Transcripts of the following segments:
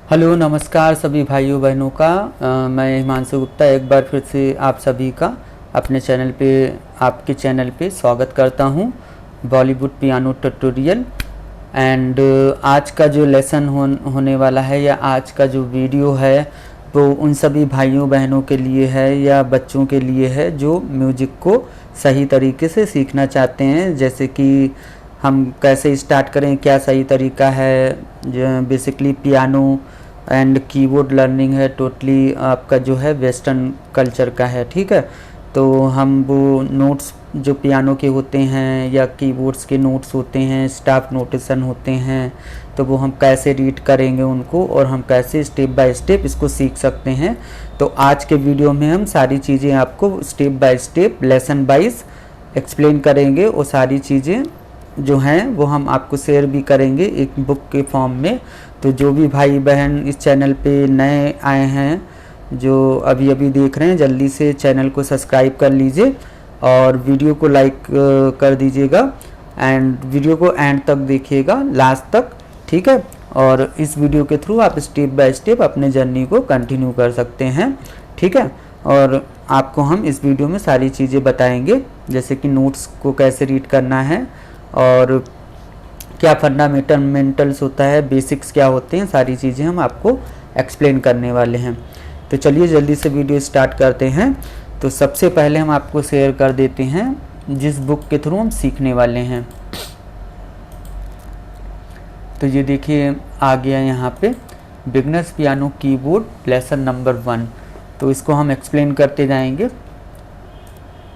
Hello नमस्कार सभी भाइयों बहनों का। मैं हिमांशु गुप्ता एक बार फिर से आप सभी का अपने चैनल पे आपके चैनल पे स्वागत करता हूँ, बॉलीवुड पियानो ट्यूटोरियल। एंड आज का जो लेसन होने वाला है या आज का जो वीडियो है वो उन सभी भाइयों बहनों के लिए है या बच्चों के लिए है जो म्यूजिक को सही तरीके से सीखना चाहते हैं। जैसे कि हम कैसे स्टार्ट करें, क्या सही तरीका है। Basically piano and keyboard learning है, टोटली आपका जो है वेस्टर्न कल्चर का है, ठीक है। तो हम वो नोट्स जो पियानो के होते हैं या कीबोर्ड्स के नोट्स होते हैं, स्टाफ नोटेशन होते हैं, तो वो हम कैसे रीड करेंगे उनको और हम कैसे स्टेप बाय स्टेप इसको सीख सकते हैं। तो आज के वीडियो में हम सारी चीज़ें आपको step by step lesson wise explain करेंगे और सारी चीज़ें जो हैं वो हम आपको शेयर भी करेंगे एक बुक के फॉर्म में। तो जो भी भाई बहन इस चैनल पे नए आए हैं, जो अभी अभी देख रहे हैं, जल्दी से चैनल को सब्सक्राइब कर लीजिए और वीडियो को लाइक कर दीजिएगा एंड वीडियो को एंड तक देखिएगा, लास्ट तक, ठीक है। और इस वीडियो के थ्रू आप स्टेप बाय स्टेप अपने जर्नी को कंटिन्यू कर सकते हैं, ठीक है। और आपको हम इस वीडियो में सारी चीज़ें बताएंगे, जैसे कि नोट्स को कैसे रीड करना है और क्या फंडामेंटल्स होता है, बेसिक्स क्या होते हैं, सारी चीज़ें हम आपको एक्सप्लेन करने वाले हैं। तो चलिए जल्दी से वीडियो स्टार्ट करते हैं। तो सबसे पहले हम आपको शेयर कर देते हैं जिस बुक के थ्रू हम सीखने वाले हैं। तो ये देखिए आ गया यहाँ पे beginners piano keyboard lesson number 1। तो इसको हम एक्सप्लेन करते जाएंगे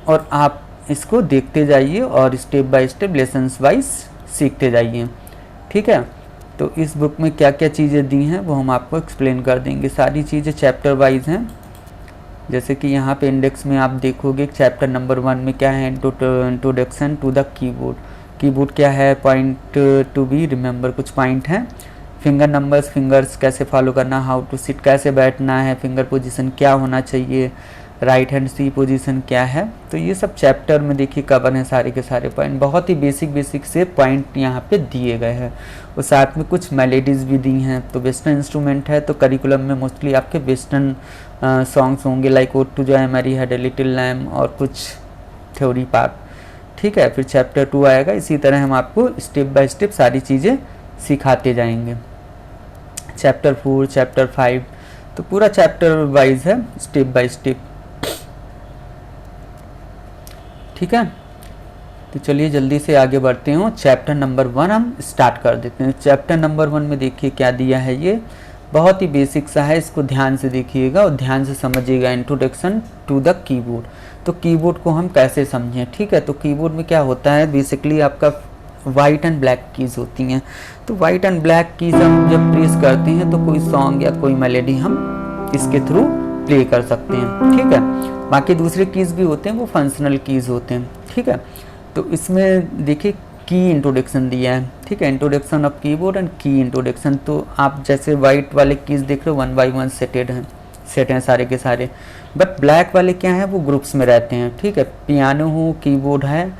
और आप इसको देखते जाइए और step by step lessons wise सीखते जाइए, ठीक है। तो इस बुक में क्या क्या चीज़ें दी हैं वो हम आपको एक्सप्लेन कर देंगे। सारी चीज़ें चैप्टर वाइज हैं। जैसे कि यहाँ पे इंडेक्स में आप देखोगे चैप्टर नंबर 1 में क्या है, introduction to the keyboard. Keyboard क्या है, पॉइंट टू बी रिमेंबर, कुछ पॉइंट हैं। फिंगर नंबर्स, फिंगर्स कैसे फॉलो करना, हाउ टू सिट, कैसे बैठना है, फिंगर पोजीशन क्या होना चाहिए, राइट हैंड सी पोजीशन क्या है। तो ये सब चैप्टर में देखिए कवर है, सारे के सारे पॉइंट, बहुत ही बेसिक से पॉइंट यहाँ पे दिए गए हैं। और साथ में कुछ मेलोडीज़ भी दी हैं। तो वेस्टर्न इंस्ट्रूमेंट है तो करिकुलम में मोस्टली आपके वेस्टर्न सॉन्ग्स होंगे, like ode to joy Mary had a little lamb और कुछ थ्योरी पार्ट, ठीक है। फिर चैप्टर 2 आएगा। इसी तरह हम आपको स्टेप बाय स्टेप सारी चीज़ें सिखाते जाएंगे। चैप्टर 4, चैप्टर 5, तो पूरा चैप्टर वाइज है, स्टेप बाय स्टेप, ठीक है। तो चलिए जल्दी से आगे बढ़ते हैं। चैप्टर नंबर 1 हम स्टार्ट कर देते हैं। चैप्टर नंबर 1 में देखिए क्या दिया है, ये बहुत ही बेसिक सा है, इसको ध्यान से देखिएगा और ध्यान से समझिएगा। Introduction to the keyboard. तो कीबोर्ड को हम कैसे समझें, ठीक है। तो कीबोर्ड में क्या होता है, बेसिकली आपका वाइट एंड ब्लैक कीज़ होती हैं। तो वाइट एंड ब्लैक कीज़ हम जब प्रेस करते हैं तो कोई सॉन्ग या कोई मेलोडी हम इसके थ्रू प्ले कर सकते हैं, ठीक है। बाकी दूसरे कीज़ भी होते हैं, वो फंक्शनल कीज़ होते हैं, ठीक है। तो इसमें देखिए की इंट्रोडक्शन दिया है, ठीक है। इंट्रोडक्शन ऑफ कीबोर्ड एंड की इंट्रोडक्शन। तो आप जैसे वाइट वाले कीज़ देख रहे हो 1 बाय 1 सेट हैं सारे के सारे। बट ब्लैक वाले क्या हैं, वो ग्रुप्स में रहते हैं, ठीक है। पियानो हो, कीबोर्ड है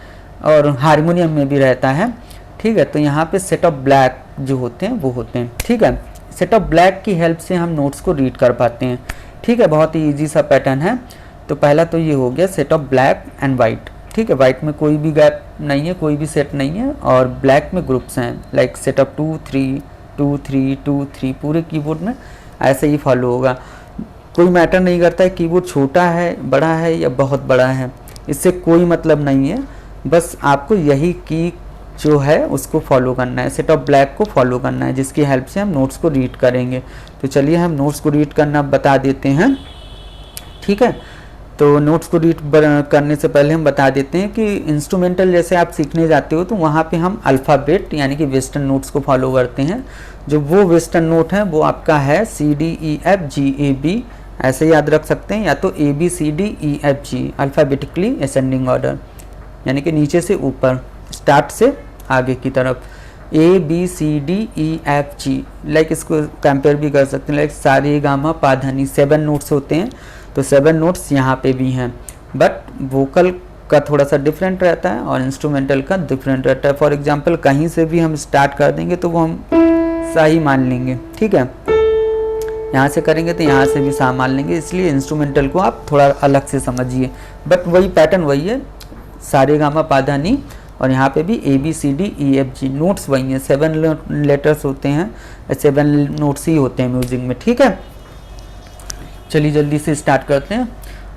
और हारमोनियम में भी रहता है, ठीक है। तो यहाँ पे सेट ऑफ ब्लैक जो होते हैं वो होते हैं, ठीक है। सेट ऑफ ब्लैक की हेल्प से हम नोट्स को रीड कर पाते हैं, ठीक है। बहुत ही ईजी सा पैटर्न है। तो पहला तो ये हो गया set of black and white, ठीक है। वाइट में कोई भी गैप नहीं है, कोई भी सेट नहीं है और ब्लैक में ग्रुप्स हैं, लाइक सेट ऑफ 2 3 2 3 2 3। पूरे कीबोर्ड में ऐसे ही फॉलो होगा। कोई मैटर नहीं करता है कीबोर्ड छोटा है, बड़ा है या बहुत बड़ा है, इससे कोई मतलब नहीं है। बस आपको यही की जो है उसको फॉलो करना है, सेट ऑफ ब्लैक को फॉलो करना है, जिसकी हेल्प से हम नोट्स को रीड करेंगे। तो चलिए हम नोट्स को रीड करना बता देते हैं, ठीक है। तो नोट्स को रीड करने से पहले हम बता देते हैं कि इंस्ट्रूमेंटल जैसे आप सीखने जाते हो तो वहाँ पे हम अल्फ़ाबेट यानी कि वेस्टर्न नोट्स को फॉलो करते हैं। जो वो वेस्टर्न नोट है वो आपका है CDEFGAB, ऐसे याद रख सकते हैं, या तो ABCDEFG अल्फ़ाबेटिकली असेंडिंग ऑर्डर, यानी कि नीचे से ऊपर, स्टार्ट से आगे की तरफ। ABCDEFG, लाइक इसको कंपेयर भी कर सकते हैं, लाइक सारे गामा पाधानी 7 नोट्स होते हैं। तो 7 नोट्स यहाँ पे भी हैं, बट वोकल का थोड़ा सा डिफरेंट रहता है और इंस्ट्रूमेंटल का डिफरेंट रहता है। फॉर एग्जांपल कहीं से भी हम स्टार्ट कर देंगे तो वो हम सही मान लेंगे, ठीक है। यहाँ से करेंगे तो यहाँ से भी सामान लेंगे, इसलिए इंस्ट्रूमेंटल को आप थोड़ा अलग से समझिए, बट वही पैटर्न वही है, सारे गामा पाधा नी, और यहाँ पे भी ABCDEFG, नोट्स वही हैं, 7 लेटर्स होते हैं, 7 नोट्स ही होते हैं म्यूजिक में, ठीक है। चलिए जल्दी से स्टार्ट करते हैं,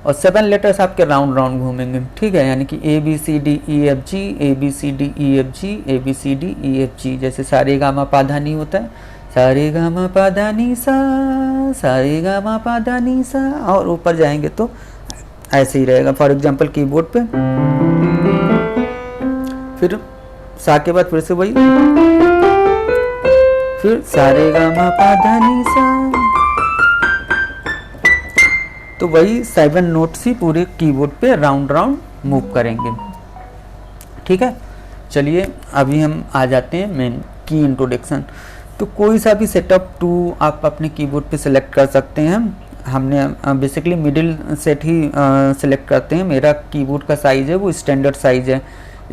और 7 लेटर्स आपके राउंड राउंड घूमेंगे, ठीक है, यानी कि ABCDEFG ABCDEFG ABCDEFG, जैसे सारे गामा पाधा नी होता है, सारे गामा पाधा नी सा, सारे गामा पाधा नी सा, और ऊपर जाएंगे तो ऐसे ही रहेगा। फॉर एग्जांपल कीबोर्ड पे फिर सा के बाद फिर से वही, फिर सारे गामा पाधा नी सा, तो वही 7 नोट्स ही पूरे कीबोर्ड पे राउंड राउंड मूव करेंगे, ठीक है। चलिए अभी हम आ जाते हैं मेन की इंट्रोडक्शन। तो कोई सा भी सेटअप 2 आप अपने कीबोर्ड पे सिलेक्ट कर सकते हैं। हमने बेसिकली मिडिल सेट ही सिलेक्ट करते हैं। मेरा कीबोर्ड का साइज़ है वो स्टैंडर्ड साइज़ है।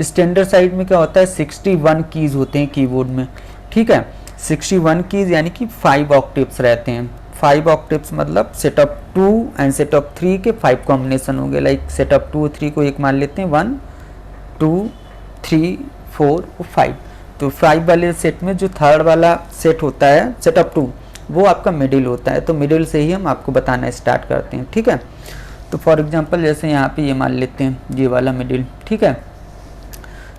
स्टैंडर्ड साइज में क्या होता है, 61 कीज़ होते हैं कीबोर्ड में, ठीक है। 61 कीज़ यानी कि 5 ऑक्टेव्स रहते हैं। 5 ऑक्टेव्स मतलब सेटअप 2 एंड सेटअप 3 के 5 कॉम्बिनेशन होंगे। लाइक सेटअप 2 और 3 को एक मान लेते हैं, 1 2 3 4 और 5। तो 5 वाले सेट में जो थर्ड वाला सेट होता है सेटअप 2, वो आपका मिडिल होता है। तो मिडिल से ही हम आपको बताना स्टार्ट करते हैं, ठीक है। तो फॉर एग्जांपल जैसे यहाँ पे ये मान लेते हैं ये वाला मिडिल, ठीक है।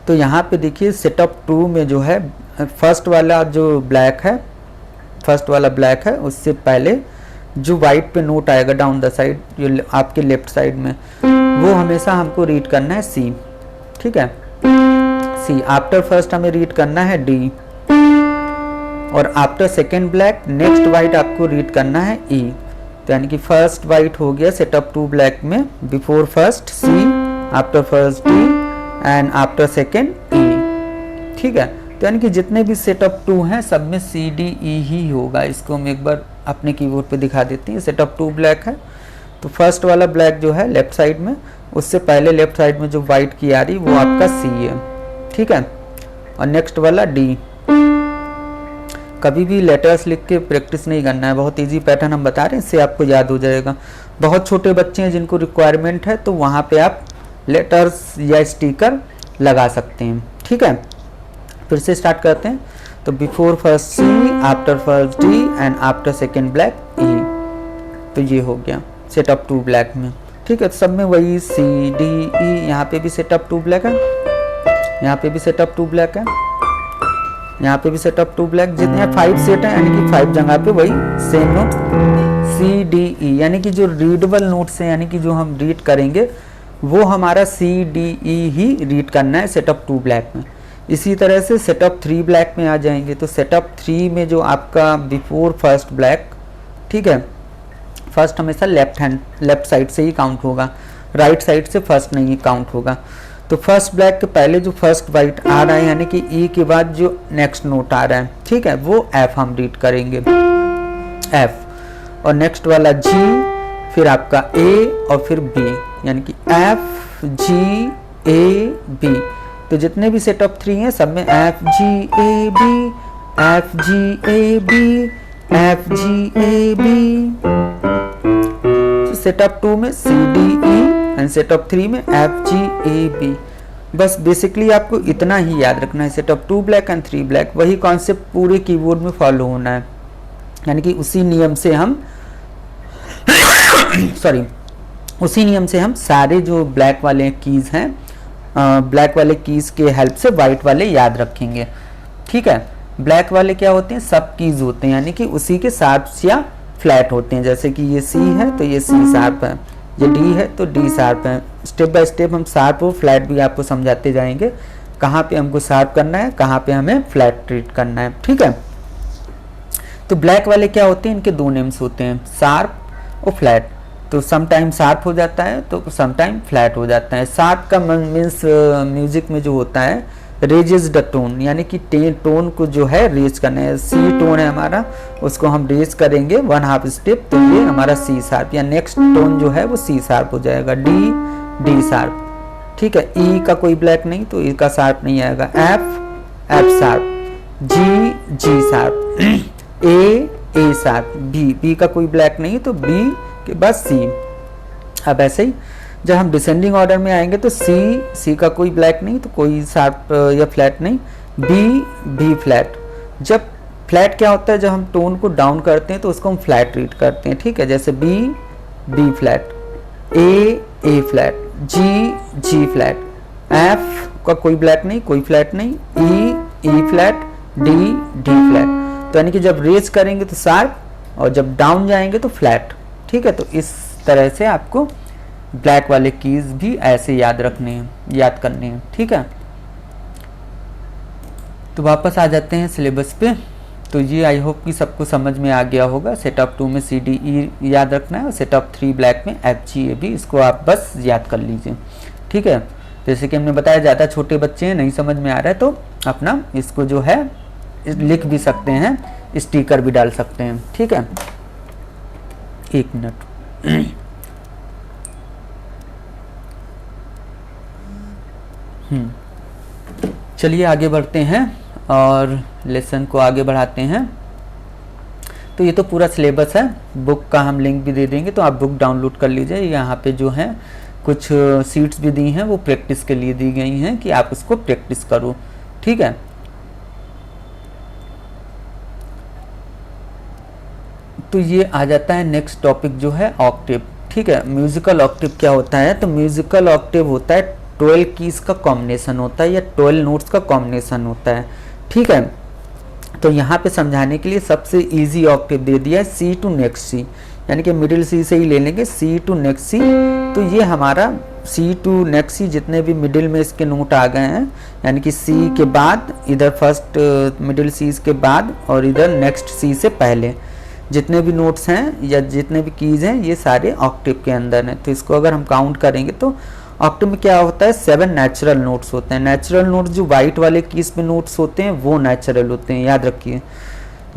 तो यहाँ पे देखिए सेटअप 2 में जो है फर्स्ट वाला जो ब्लैक है, फर्स्ट वाला ब्लैक है, उससे पहले जो वाइट पे नोट आएगा डाउन द साइड जो आपके लेफ्ट साइड में, वो हमेशा हमको रीड करना है सी, ठीक है, सी। आफ्टर फर्स्ट हमें रीड करना है डी, और after second black next white आपको रीड करना है ई। तो यानी कि फर्स्ट वाइट हो गया सेटअप 2 ब्लैक में, before first C, after first D and after second E, ठीक है। तो यानी कि जितने भी सेटअप 2 हैं सब में सी डी ई ही होगा। इसको हम एक बार अपने कीबोर्ड पे दिखा देते हैं। सेटअप 2 ब्लैक है तो फर्स्ट वाला ब्लैक जो है लेफ्ट साइड में, उससे पहले लेफ्ट साइड में जो वाइट की आ रही वो आपका सी है, ठीक है। और नेक्स्ट वाला डी। कभी भी लेटर्स लिख के प्रैक्टिस नहीं करना है, बहुत इजी पैटर्न हम बता रहे हैं, इससे आपको याद हो जाएगा। बहुत छोटे बच्चे हैं जिनको रिक्वायरमेंट है तो वहाँ पे आप लेटर्स या स्टिकर लगा सकते हैं, ठीक है। फिर से स्टार्ट करते हैं। तो before first C, after first D and after second black E. तो ये हो गया सेटअप 2 ब्लैक में, ठीक है। तो सब में वही सी डी ई। यहाँ पे भी सेटअप 2 ब्लैक है, यहाँ पे भी सेटअप 2 ब्लैक है, यहाँ पे भी सेटअप 2 ब्लैक। जितने 5 सेट है यानी कि 5 जगह पे वही same note C D E, यानी कि जो रीडेबल नोट्स हैं यानी कि जो हम रीड करेंगे वो हमारा सी डी ई ही रीड करना है सेटअप 2 ब्लैक में। इसी तरह से सेटअप 3 ब्लैक में आ जाएंगे। तो सेटअप 3 में जो आपका बिफोर फर्स्ट ब्लैक, ठीक है, फर्स्ट हमेशा लेफ्ट साइड से ही काउंट होगा, राइट साइड से फर्स्ट नहीं काउंट होगा। तो फर्स्ट ब्लैक के पहले जो फर्स्ट वाइट आ रहा है यानी कि ई के बाद जो नेक्स्ट नोट आ रहा है, ठीक है, वो एफ हम रीड करेंगे, एफ। और नेक्स्ट वाला जी, फिर आपका ए और फिर बी, यानी कि एफ जी ए बी। तो जितने भी सेटअप 3 हैं सब में F G A B, F G A B, F G A B. Setup 2 में C D E and setup 3 में एफ जी ए बी। बस बेसिकली आपको इतना ही याद रखना है, सेटअप 2 ब्लैक एंड 3 ब्लैक। वही कॉन्सेप्ट पूरे कीबोर्ड में फॉलो होना है, यानी कि उसी नियम से हम उसी नियम से हम सारे जो ब्लैक वाले कीज़ हैं, ब्लैक वाले कीज़ के हेल्प से वाइट वाले याद रखेंगे, ठीक है। ब्लैक वाले क्या होते हैं, सब कीज़ होते हैं, यानी कि उसी के शार्प्स या फ्लैट होते हैं। जैसे कि ये सी है तो ये सी शार्प है, ये डी है तो डी शार्प है। स्टेप बाय स्टेप हम शार्प और फ्लैट भी आपको समझाते जाएंगे, कहाँ पे हमको शार्प करना है, कहाँ पे हमें फ्लैट ट्रीट करना है, ठीक है। तो ब्लैक वाले क्या होते हैं, इनके 2 नेम्स होते हैं, शार्प और फ्लैट। तो समटाइम शार्प हो जाता है तो समटाइम फ्लैट हो जाता है। शार्प का मीन्स म्यूजिक में जो होता है रेजेस द टोन, यानी कि टोन को जो है रेज करना है। सी टोन है हमारा, उसको हम रेज करेंगे 1/2 स्टेप, तो ये हमारा सी शार्प या नेक्स्ट टोन जो है वो सी शार्प हो जाएगा, डी डी शार्प, ठीक है। ई का कोई ब्लैक नहीं तो ई का शार्प नहीं आएगा, एफ एफ शार्प, जी जी शार्प, ए ए साथ, बी का कोई ब्लैक नहीं तो बी के बाद सी। अब ऐसे ही जब हम डिसेंडिंग ऑर्डर में आएंगे तो सी का कोई ब्लैक नहीं तो कोई शार्प या फ्लैट नहीं, बी फ्लैट। जब फ्लैट क्या होता है, जब हम टोन को डाउन करते हैं तो उसको हम फ्लैट रीड करते हैं, ठीक है। जैसे बी फ्लैट, ए फ्लैट, जी फ्लैट, एफ का कोई ब्लैक नहीं, कोई फ्लैट नहीं, ई फ्लैट, डी फ्लैट। तो यानी कि जब रेज करेंगे तो शार्प और जब डाउन जाएंगे तो फ्लैट, ठीक है। तो इस तरह से आपको ब्लैक वाले कीज भी ऐसे याद करने हैं, ठीक है। तो वापस आ जाते हैं सिलेबस पे। तो ये आई होप कि सबको समझ में आ गया होगा। सेट ऑफ 2 में सी डी ई याद रखना है और सेट ऑफ 3 ब्लैक में एफ जी ए बी, इसको आप बस याद कर लीजिए, ठीक है। जैसे कि हमने बताया ज़्यादा छोटे बच्चे हैं, नहीं समझ में आ रहा है तो अपना इसको जो है लिख भी सकते हैं, स्टिकर भी डाल सकते हैं, ठीक है। 1 मिनट। चलिए आगे बढ़ते हैं और लेसन को आगे बढ़ाते हैं। तो ये तो पूरा सिलेबस है, बुक का हम लिंक भी दे देंगे तो आप बुक डाउनलोड कर लीजिए। यहाँ पे जो है कुछ सीट्स भी दी हैं, वो प्रैक्टिस के लिए दी गई हैं कि आप उसको प्रैक्टिस करो, ठीक है। तो ये आ जाता है नेक्स्ट टॉपिक जो है ऑक्टेव, ठीक है। म्यूजिकल ऑक्टेव क्या होता है, तो म्यूजिकल ऑक्टेव होता है 12 कीज का कॉम्बिनेशन होता है या 12 नोट्स का कॉम्बिनेशन होता है, ठीक है। तो यहाँ पे समझाने के लिए सबसे इजी ऑक्टेव दे दिया है सी टू नेक्स्ट सी, यानी कि मिडिल सी से ही ले लेंगे सी टू नेक्स्ट सी। तो ये हमारा सी टू नेक्स्ट सी जितने भी मिडिल में इसके नोट आ गए हैं, यानी कि सी के बाद इधर फर्स्ट मिडिल सी के बाद और इधर नेक्स्ट सी से पहले जितने भी नोट्स हैं या जितने भी कीज हैं ये सारे ऑक्टेव के अंदर हैं। तो इसको अगर हम काउंट करेंगे तो ऑक्टेव में क्या होता है, 7 नेचुरल नोट्स होते हैं। नेचुरल नोट्स जो वाइट वाले कीज पे नोट्स होते हैं वो नेचुरल होते हैं, याद रखिए।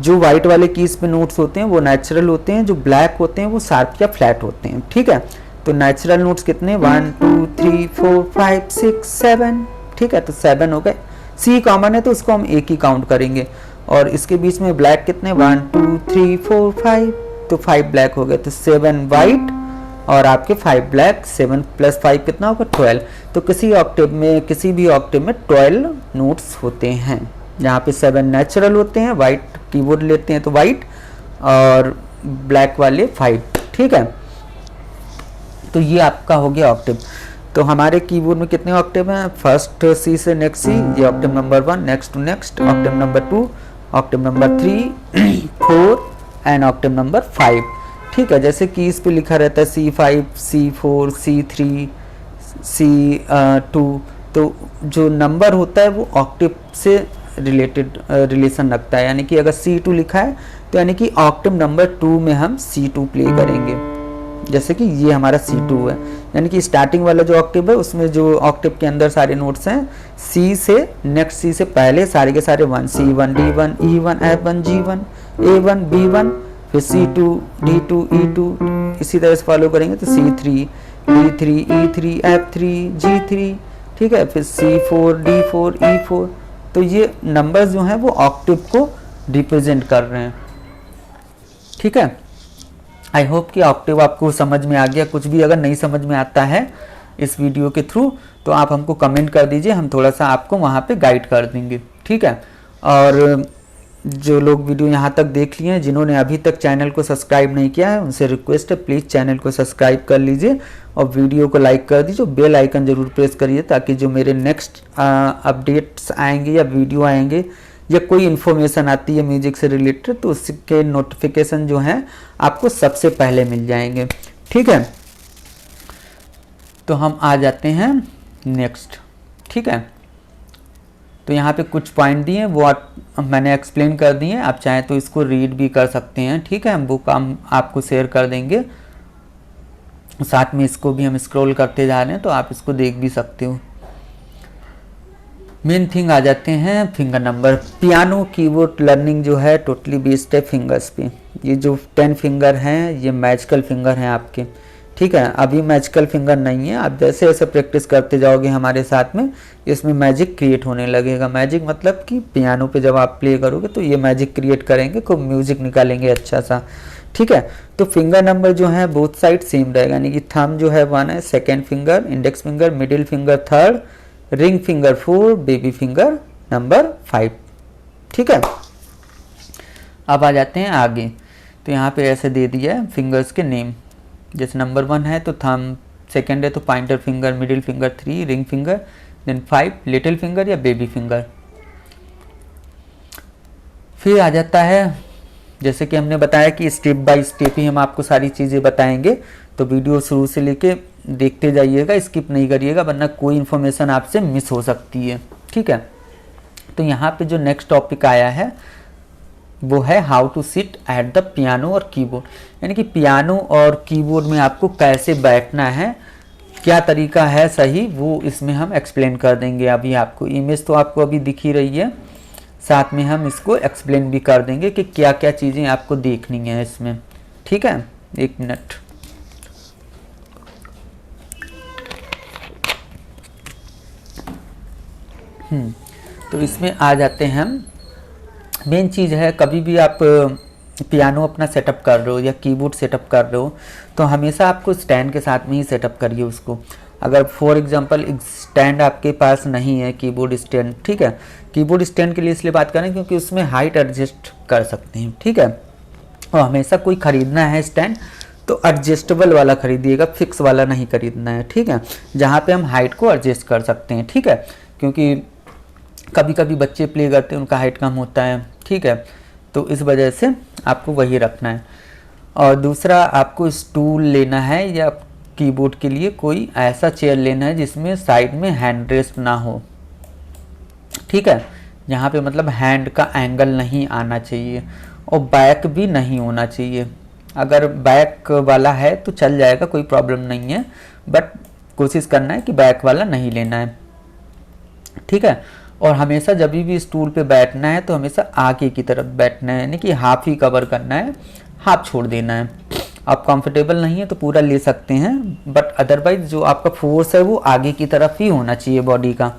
जो वाइट वाले कीज पे नोट्स होते हैं वो नेचुरल होते हैं, जो ब्लैक होते हैं वो शार्प या फ्लैट होते हैं, ठीक है। तो नेचुरल नोट्स कितने, 1 2 3 4 5 6 7, ठीक है। तो 7 हो गए। सी कॉमन है तो उसको हम एक ही काउंट करेंगे। और इसके बीच में ब्लैक कितने, 1 2 3 4 5, तो 5 ब्लैक हो गए। तो 7 वाइट और आपके 5 ब्लैक, 7 + 5 कितना होगा, 12। तो किसी भी ऑक्टेव में 12 नोट्स होते हैं, जहाँ पे 7 नेचुरल होते हैं, वाइट कीबोर्ड लेते हैं तो वाइट और ब्लैक वाले 5, ठीक है। तो ये आपका हो गया ऑक्टेव। तो हमारे कीबोर्ड में कितने ऑक्टेव हैं, फर्स्ट सी से नेक्स्ट सी, ये octave number 1, next to next, octave number 2, octave number 3 4 and octave number 5, ठीक है। जैसे कीज पे लिखा रहता है C5 C4 C3 C2, तो जो नंबर होता है वो ऑक्टेव से रिलेशन रखता है। यानी कि अगर C2 लिखा है तो यानी कि ऑक्टेव नंबर 2 में हम C2 प्ले करेंगे। जैसे कि ये हमारा C2 है, यानी कि स्टार्टिंग वाला जो ऑक्टेव है उसमें जो ऑक्टेव के अंदर सारे नोट्स हैं, C से नेक्स्ट C से पहले सारे के सारे 1, C1 D1 E1 F1 G1 A1 B1, फिर C2 D2 E2, इसी तरह से फॉलो करेंगे तो C3 D3 E3 F3 G3, ठीक है। फिर C4 D4 E4। तो ये नंबर्स जो हैं वो ऑक्टेव को रिप्रेजेंट कर रहे हैं, ठीक है। आई होप कि ऑक्टेव आपको समझ में आ गया। कुछ भी अगर नहीं समझ में आता है इस वीडियो के थ्रू तो आप हमको कमेंट कर दीजिए, हम थोड़ा सा आपको वहाँ पे गाइड कर देंगे, ठीक है। और जो लोग वीडियो यहाँ तक देख लिए हैं, जिन्होंने अभी तक चैनल को सब्सक्राइब नहीं किया है, उनसे रिक्वेस्ट है प्लीज़ चैनल को सब्सक्राइब कर लीजिए और वीडियो को लाइक कर दीजिए, बेल आइकन ज़रूर प्रेस करिए ताकि जो मेरे नेक्स्ट अपडेट्स आएंगे या वीडियो आएंगे या कोई इन्फॉर्मेशन आती है म्यूजिक से रिलेटेड तो उसके नोटिफिकेशन जो हैं आपको सबसे पहले मिल जाएंगे, ठीक है। तो हम आ जाते हैं नेक्स्ट, ठीक है। तो यहाँ पे कुछ पॉइंट दिए वो मैंने एक्सप्लेन कर दिए, आप चाहें तो इसको रीड भी कर सकते हैं, ठीक है। हम बुक हम आपको शेयर कर देंगे, साथ में इसको भी हम स्क्रॉल करते जा रहे हैं तो आप इसको देख भी सकते हो। मेन थिंग आ जाते हैं finger number. Piano keyboard learning जो है टोटली बेस्ड है फिंगर्स पे। ये जो 10 फिंगर हैं ये मैजिकल फिंगर हैं आपके, ठीक है, अभी मैजिकल फिंगर नहीं है। आप जैसे जैसे प्रैक्टिस करते जाओगे हमारे साथ में, इसमें मैजिक क्रिएट होने लगेगा। मैजिक मतलब कि पियानो पे जब आप प्ले करोगे तो ये मैजिक क्रिएट करेंगे, खूब म्यूजिक निकालेंगे अच्छा सा। ठीक है, तो फिंगर नंबर जो है बोथ साइड सेम रहेगा, यानी कि थंब जो है 1 है, second finger, index finger, middle finger 3rd, ring finger 4, baby finger number 5। ठीक है, अब आ जाते हैं आगे। तो यहाँ पे ऐसे दे दिया है फिंगर्स के नेम, जैसे नंबर 1 है तो थंब, सेकेंड है तो pointer finger, middle finger 3, ring finger, then 5 little finger या बेबी फिंगर। फिर आ जाता है, जैसे कि हमने बताया कि स्टेप बाय स्टेप ही हम आपको सारी चीज़ें बताएंगे, तो वीडियो शुरू से लेके देखते जाइएगा, स्किप नहीं करिएगा, वरना कोई इन्फॉर्मेशन आपसे मिस हो सकती है। ठीक है, तो यहाँ पे जो नेक्स्ट टॉपिक आया है वो है how to sit at the piano और कीबोर्ड, यानी कि पियानो और कीबोर्ड में आपको कैसे बैठना है, क्या तरीका है सही, वो इसमें हम एक्सप्लेन कर देंगे। अभी आपको इमेज तो आपको अभी दिख ही रही है, साथ में हम इसको एक्सप्लेन भी कर देंगे कि क्या क्या चीज़ें आपको देखनी है इसमें। ठीक है, 1 मिनट। तो इसमें आ जाते हैं हम। मेन चीज़ है, कभी भी आप पियानो अपना सेटअप कर रहे हो या कीबोर्ड सेटअप कर रहे हो तो हमेशा आपको स्टैंड के साथ में ही सेटअप करिए उसको। अगर फॉर एग्जांपल स्टैंड आपके पास नहीं है, कीबोर्ड स्टैंड, ठीक है, कीबोर्ड स्टैंड के लिए इसलिए बात करें क्योंकि उसमें हाइट एडजस्ट कर सकते हैं। ठीक है, और हमेशा कोई ख़रीदना है स्टैंड तो एडजस्टेबल वाला खरीदिएगा, फिक्स वाला नहीं खरीदना है। ठीक है, जहाँ पे हम हाइट को एडजस्ट कर सकते हैं। ठीक है, क्योंकि कभी कभी बच्चे प्ले करते हैं, उनका हाइट कम होता है। ठीक है, तो इस वजह से आपको वही रखना है। और दूसरा, आपको स्टूल लेना है या कीबोर्ड के लिए कोई ऐसा चेयर लेना है जिसमें साइड में हैंड रेस्ट ना हो। ठीक है, यहाँ पे मतलब हैंड का एंगल नहीं आना चाहिए और बैक भी नहीं होना चाहिए। अगर बैक वाला है तो चल जाएगा, कोई प्रॉब्लम नहीं है, बट कोशिश करना है कि बैक वाला नहीं लेना है। ठीक है, और हमेशा जब भी स्टूल पे बैठना है तो हमेशा आगे की तरफ बैठना है, यानी कि हाफ ही कवर करना है, हाफ छोड़ देना है। आप कंफर्टेबल नहीं है तो पूरा ले सकते हैं, बट अदरवाइज जो आपका फोर्स है वो आगे की तरफ ही होना चाहिए बॉडी का।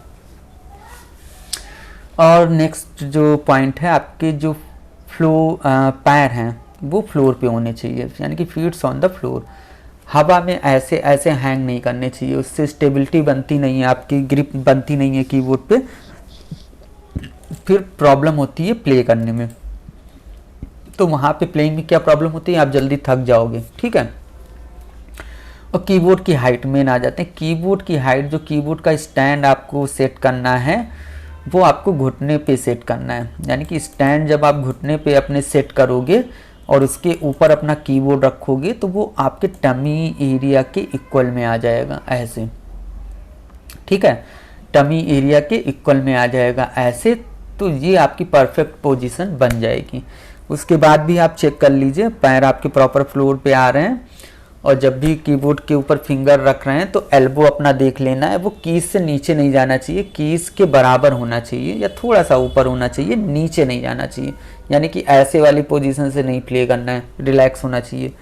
और नेक्स्ट जो पॉइंट है, आपके जो पैर हैं वो फ्लोर पे होने चाहिए, यानी कि फीट्स ऑन द फ्लोर। हवा में ऐसे ऐसे हैंग नहीं करने चाहिए, उससे स्टेबिलिटी बनती नहीं है, आपकी ग्रिप बनती नहीं है कीबोर्ड पे, फिर प्रॉब्लम होती है प्ले करने में। तो वहाँ पे प्लेइंग में क्या प्रॉब्लम होती है, आप जल्दी थक जाओगे। ठीक है, और कीबोर्ड की हाइट में आ जाते हैं। कीबोर्ड की हाइट, जो कीबोर्ड का स्टैंड आपको सेट करना है वो आपको घुटने पे सेट करना है, यानी कि स्टैंड जब आप घुटने पे अपने सेट करोगे और उसके ऊपर अपना कीबोर्ड रखोगे तो वो आपके टमी एरिया के इक्वल में आ जाएगा ऐसे। ठीक है, टमी एरिया के इक्वल में आ जाएगा ऐसे, तो ये आपकी परफेक्ट पोजीशन बन जाएगी। उसके बाद भी आप चेक कर लीजिए पैर आपके प्रॉपर फ्लोर पे आ रहे हैं, और जब भी कीबोर्ड के ऊपर फिंगर रख रहे हैं तो एल्बो अपना देख लेना है, वो कीज से नीचे नहीं जाना चाहिए, कीज के बराबर होना चाहिए या थोड़ा सा ऊपर होना चाहिए, नीचे नहीं जाना चाहिए, यानी कि ऐसे वाली पोजीशन से नहीं प्ले करना है, रिलैक्स होना चाहिए।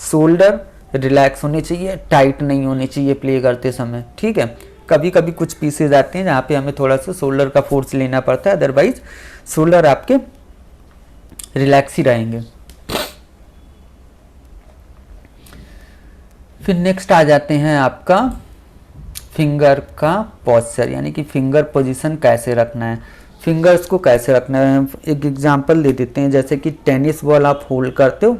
शोल्डर रिलैक्स होने चाहिए, टाइट नहीं होने चाहिए प्ले करते समय। ठीक है, कभी कभी कुछ पीसेज आते हैं जहाँ पे हमें थोड़ा सा शोल्डर का फोर्स लेना पड़ता है, अदरवाइज शोल्डर आपके रिलैक्स ही रहेंगे। फिर नेक्स्ट आ जाते हैं आपका फिंगर का पोस्चर, यानी कि फिंगर पोजीशन कैसे रखना है, फिंगर्स को कैसे रखना है। एक एग्जांपल दे देते हैं, जैसे कि टेनिस बॉल आप होल्ड करते हो,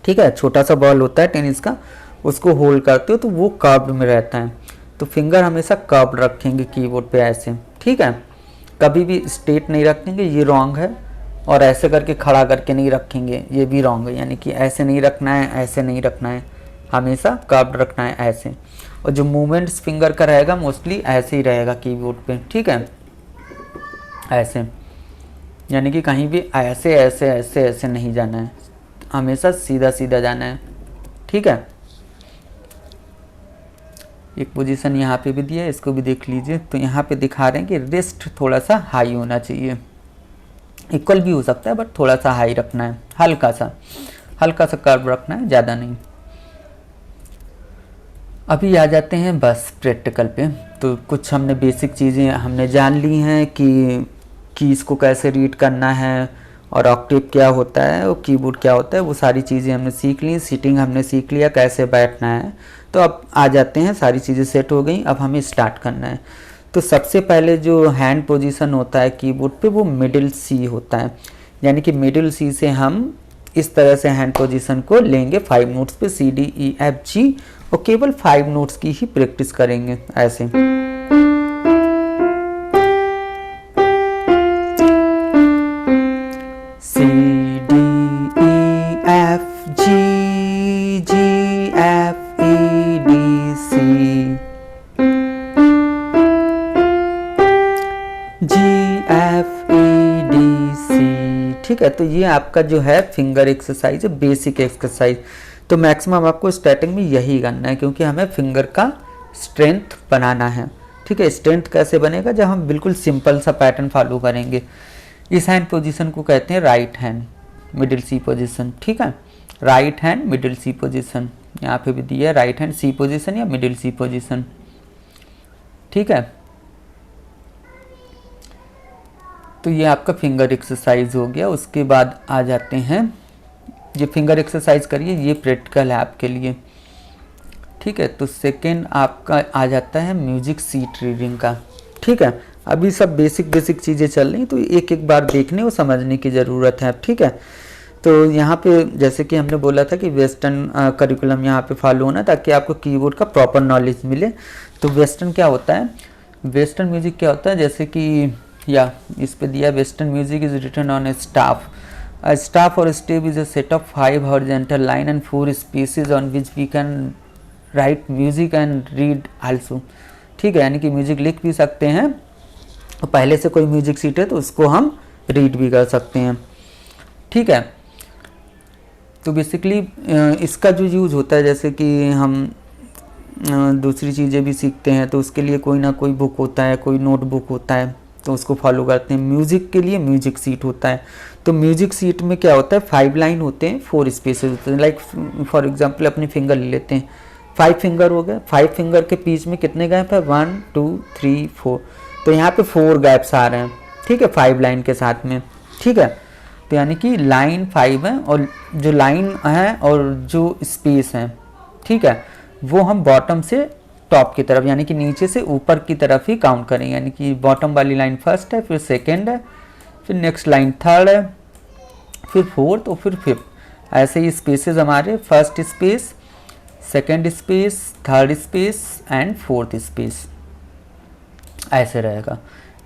ठीक है, छोटा सा बॉल होता है टेनिस का, उसको होल्ड करते हो तो वो कर्व्ड में रहता है, तो फिंगर हमेशा कर्व्ड रखेंगे कीबोर्ड पे ऐसे। ठीक है, कभी भी स्ट्रेट नहीं रखेंगे, ये रॉन्ग है, और ऐसे करके खड़ा करके नहीं रखेंगे, ये भी रॉन्ग है, यानी कि ऐसे नहीं रखना है, ऐसे नहीं रखना है, हमेशा कर्व्ड रखना है ऐसे। और जो मूवमेंट्स फिंगर का रहेगा मोस्टली ऐसे ही रहेगा कीबोर्ड पे। ठीक है, ऐसे, यानी कि कहीं भी ऐसे ऐसे ऐसे ऐसे नहीं जाना है, हमेशा सीधा सीधा जाना है। ठीक है, एक पोजीशन यहाँ पे भी दिया है, इसको भी देख लीजिए। तो यहाँ पे दिखा रहे हैं कि रिस्ट थोड़ा सा हाई होना चाहिए, इक्वल भी हो सकता है बट थोड़ा सा हाई रखना है, हल्का सा कर्व रखना है, ज़्यादा नहीं। अभी आ जाते हैं बस प्रैक्टिकल पे। तो कुछ हमने बेसिक चीज़ें हमने जान ली हैं कि कीज़ को कैसे रीड करना है और ऑक्टेव क्या होता है और कीबोर्ड क्या होता है, वो सारी चीज़ें हमने सीख ली। सीटिंग हमने सीख लिया कैसे बैठना है। तो अब आ जाते हैं, सारी चीज़ें सेट हो गई, अब हमें स्टार्ट करना है। तो सबसे पहले जो हैंड पोजीशन होता है कीबोर्ड पे वो मिडिल सी होता है, यानी कि मिडिल सी से हम इस तरह से हैंड पोजीशन को लेंगे 5 नोट्स पे, सी डी ई एफ जी, और केवल 5 नोट्स की ही प्रैक्टिस करेंगे ऐसे। C D E F G, G F E D C, G F E D C. ठीक है, तो ये आपका जो है फिंगर एक्सरसाइज है, बेसिक एक्सरसाइज। तो मैक्सिमम आपको स्टार्टिंग में यही करना है, क्योंकि हमें फिंगर का स्ट्रेंथ बनाना है। ठीक है, स्ट्रेंथ कैसे बनेगा, जब हम बिल्कुल सिंपल सा पैटर्न फॉलो करेंगे। इस हैंड पोजीशन को कहते हैं राइट हैंड मिडिल सी पोजीशन। ठीक है, राइट हैंड मिडिल सी पोजीशन, यहाँ पे भी दिया है राइट हैंड सी पोजीशन या मिडिल सी पोजीशन। ठीक है, तो ये आपका फिंगर एक्सरसाइज हो गया। उसके बाद आ जाते हैं, ये फिंगर एक्सरसाइज करिए, ये प्रैक्टिकल है आपके लिए। ठीक है, तो सेकेंड आपका आ जाता है म्यूजिक सीट रीडिंग का। ठीक है, अभी सब बेसिक चीज़ें चल रही, तो एक एक बार देखने और समझने की ज़रूरत है। ठीक है, तो यहाँ पे जैसे कि हमने बोला था कि वेस्टर्न करिकुलम यहाँ पे फॉलो होना, ताकि आपको कीबोर्ड का प्रॉपर नॉलेज मिले। तो वेस्टर्न क्या होता है, वेस्टर्न म्यूजिक क्या होता है, जैसे कि या इस पे दिया, western music is written on a staff. A staff or stave is a set of 5 horizontal line and 4 spaces on which we can write music and read also। ठीक है, यानी कि म्यूजिक लिख भी सकते हैं और पहले से कोई म्यूजिक सीट है तो उसको हम रीड भी कर सकते हैं। ठीक है, तो बेसिकली इसका जो यूज़ होता है, जैसे कि हम दूसरी चीज़ें भी सीखते हैं तो उसके लिए कोई ना कोई बुक होता है, कोई नोटबुक होता है, तो उसको फॉलो करते हैं। म्यूज़िक के लिए म्यूजिक सीट होता है। तो म्यूजिक सीट में क्या होता है, 5 लाइन होते हैं, 4 स्पेसेस होते हैं। लाइक फॉर एग्जांपल अपने फिंगर ले लेते हैं, 5 फिंगर हो गए, 5 फिंगर के बीच में कितने गैप है, 1 2 3 4, तो यहाँ पे 4 गैप्स आ रहे हैं। ठीक है, 5 लाइन के साथ में। ठीक है, तो यानी कि लाइन 5 है और जो लाइन है और जो स्पेस है, ठीक है, वो हम बॉटम से टॉप की तरफ, यानी कि नीचे से ऊपर की तरफ ही काउंट करेंगे। यानी कि बॉटम वाली लाइन फर्स्ट है, फिर सेकेंड है, फिर नेक्स्ट लाइन थर्ड है, फिर फोर्थ और फिर फिफ्थ। ऐसे ही स्पेसेस हमारे, first space, second space, third space and fourth space, ऐसे रहेगा।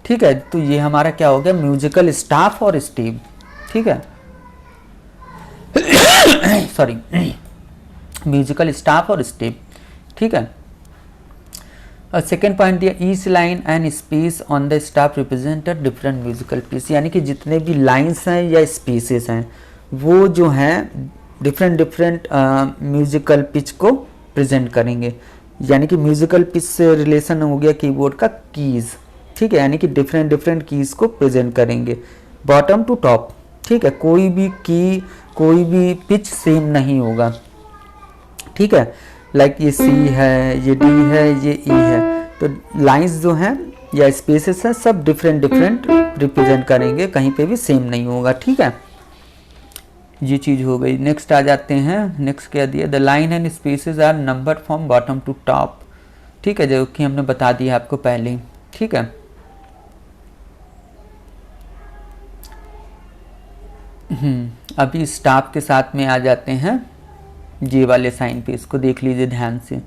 ठीक है, तो ये हमारा क्या हो गया, म्यूजिकल स्टाफ और स्टेव। ठीक है सॉरी म्यूजिकल स्टाफ और स्टेव। ठीक है, और सेकेंड पॉइंट दिया, each line and space on the staff represent a different musical piece. यानी कि जितने भी लाइंस हैं या स्पेसेस हैं वो जो हैं डिफरेंट म्यूजिकल पिच को प्रेजेंट करेंगे। यानी कि म्यूजिकल पिच से रिलेशन हो गया कीबोर्ड का कीज़। ठीक है, यानी कि डिफरेंट कीज़ को प्रेजेंट करेंगे बॉटम टू टॉप। ठीक है, कोई भी की, कोई भी पिच सेम नहीं होगा। ठीक है, लाइक ये सी है, ये डी है, ये ई है, तो लाइंस जो हैं या स्पेसेस हैं सब डिफरेंट रिप्रेजेंट करेंगे, कहीं पे भी सेम नहीं होगा। ठीक है, ये चीज़ हो गई। नेक्स्ट आ जाते हैं, नेक्स्ट क्या दिया, the line and spaces are number from bottom to top. ठीक है, जो कि हमने बता दिया आपको पहले ही। ठीक है, अभी स्टाफ के साथ में आ जाते हैं ये वाले साइन पे, इसको देख लीजिए ध्यान से।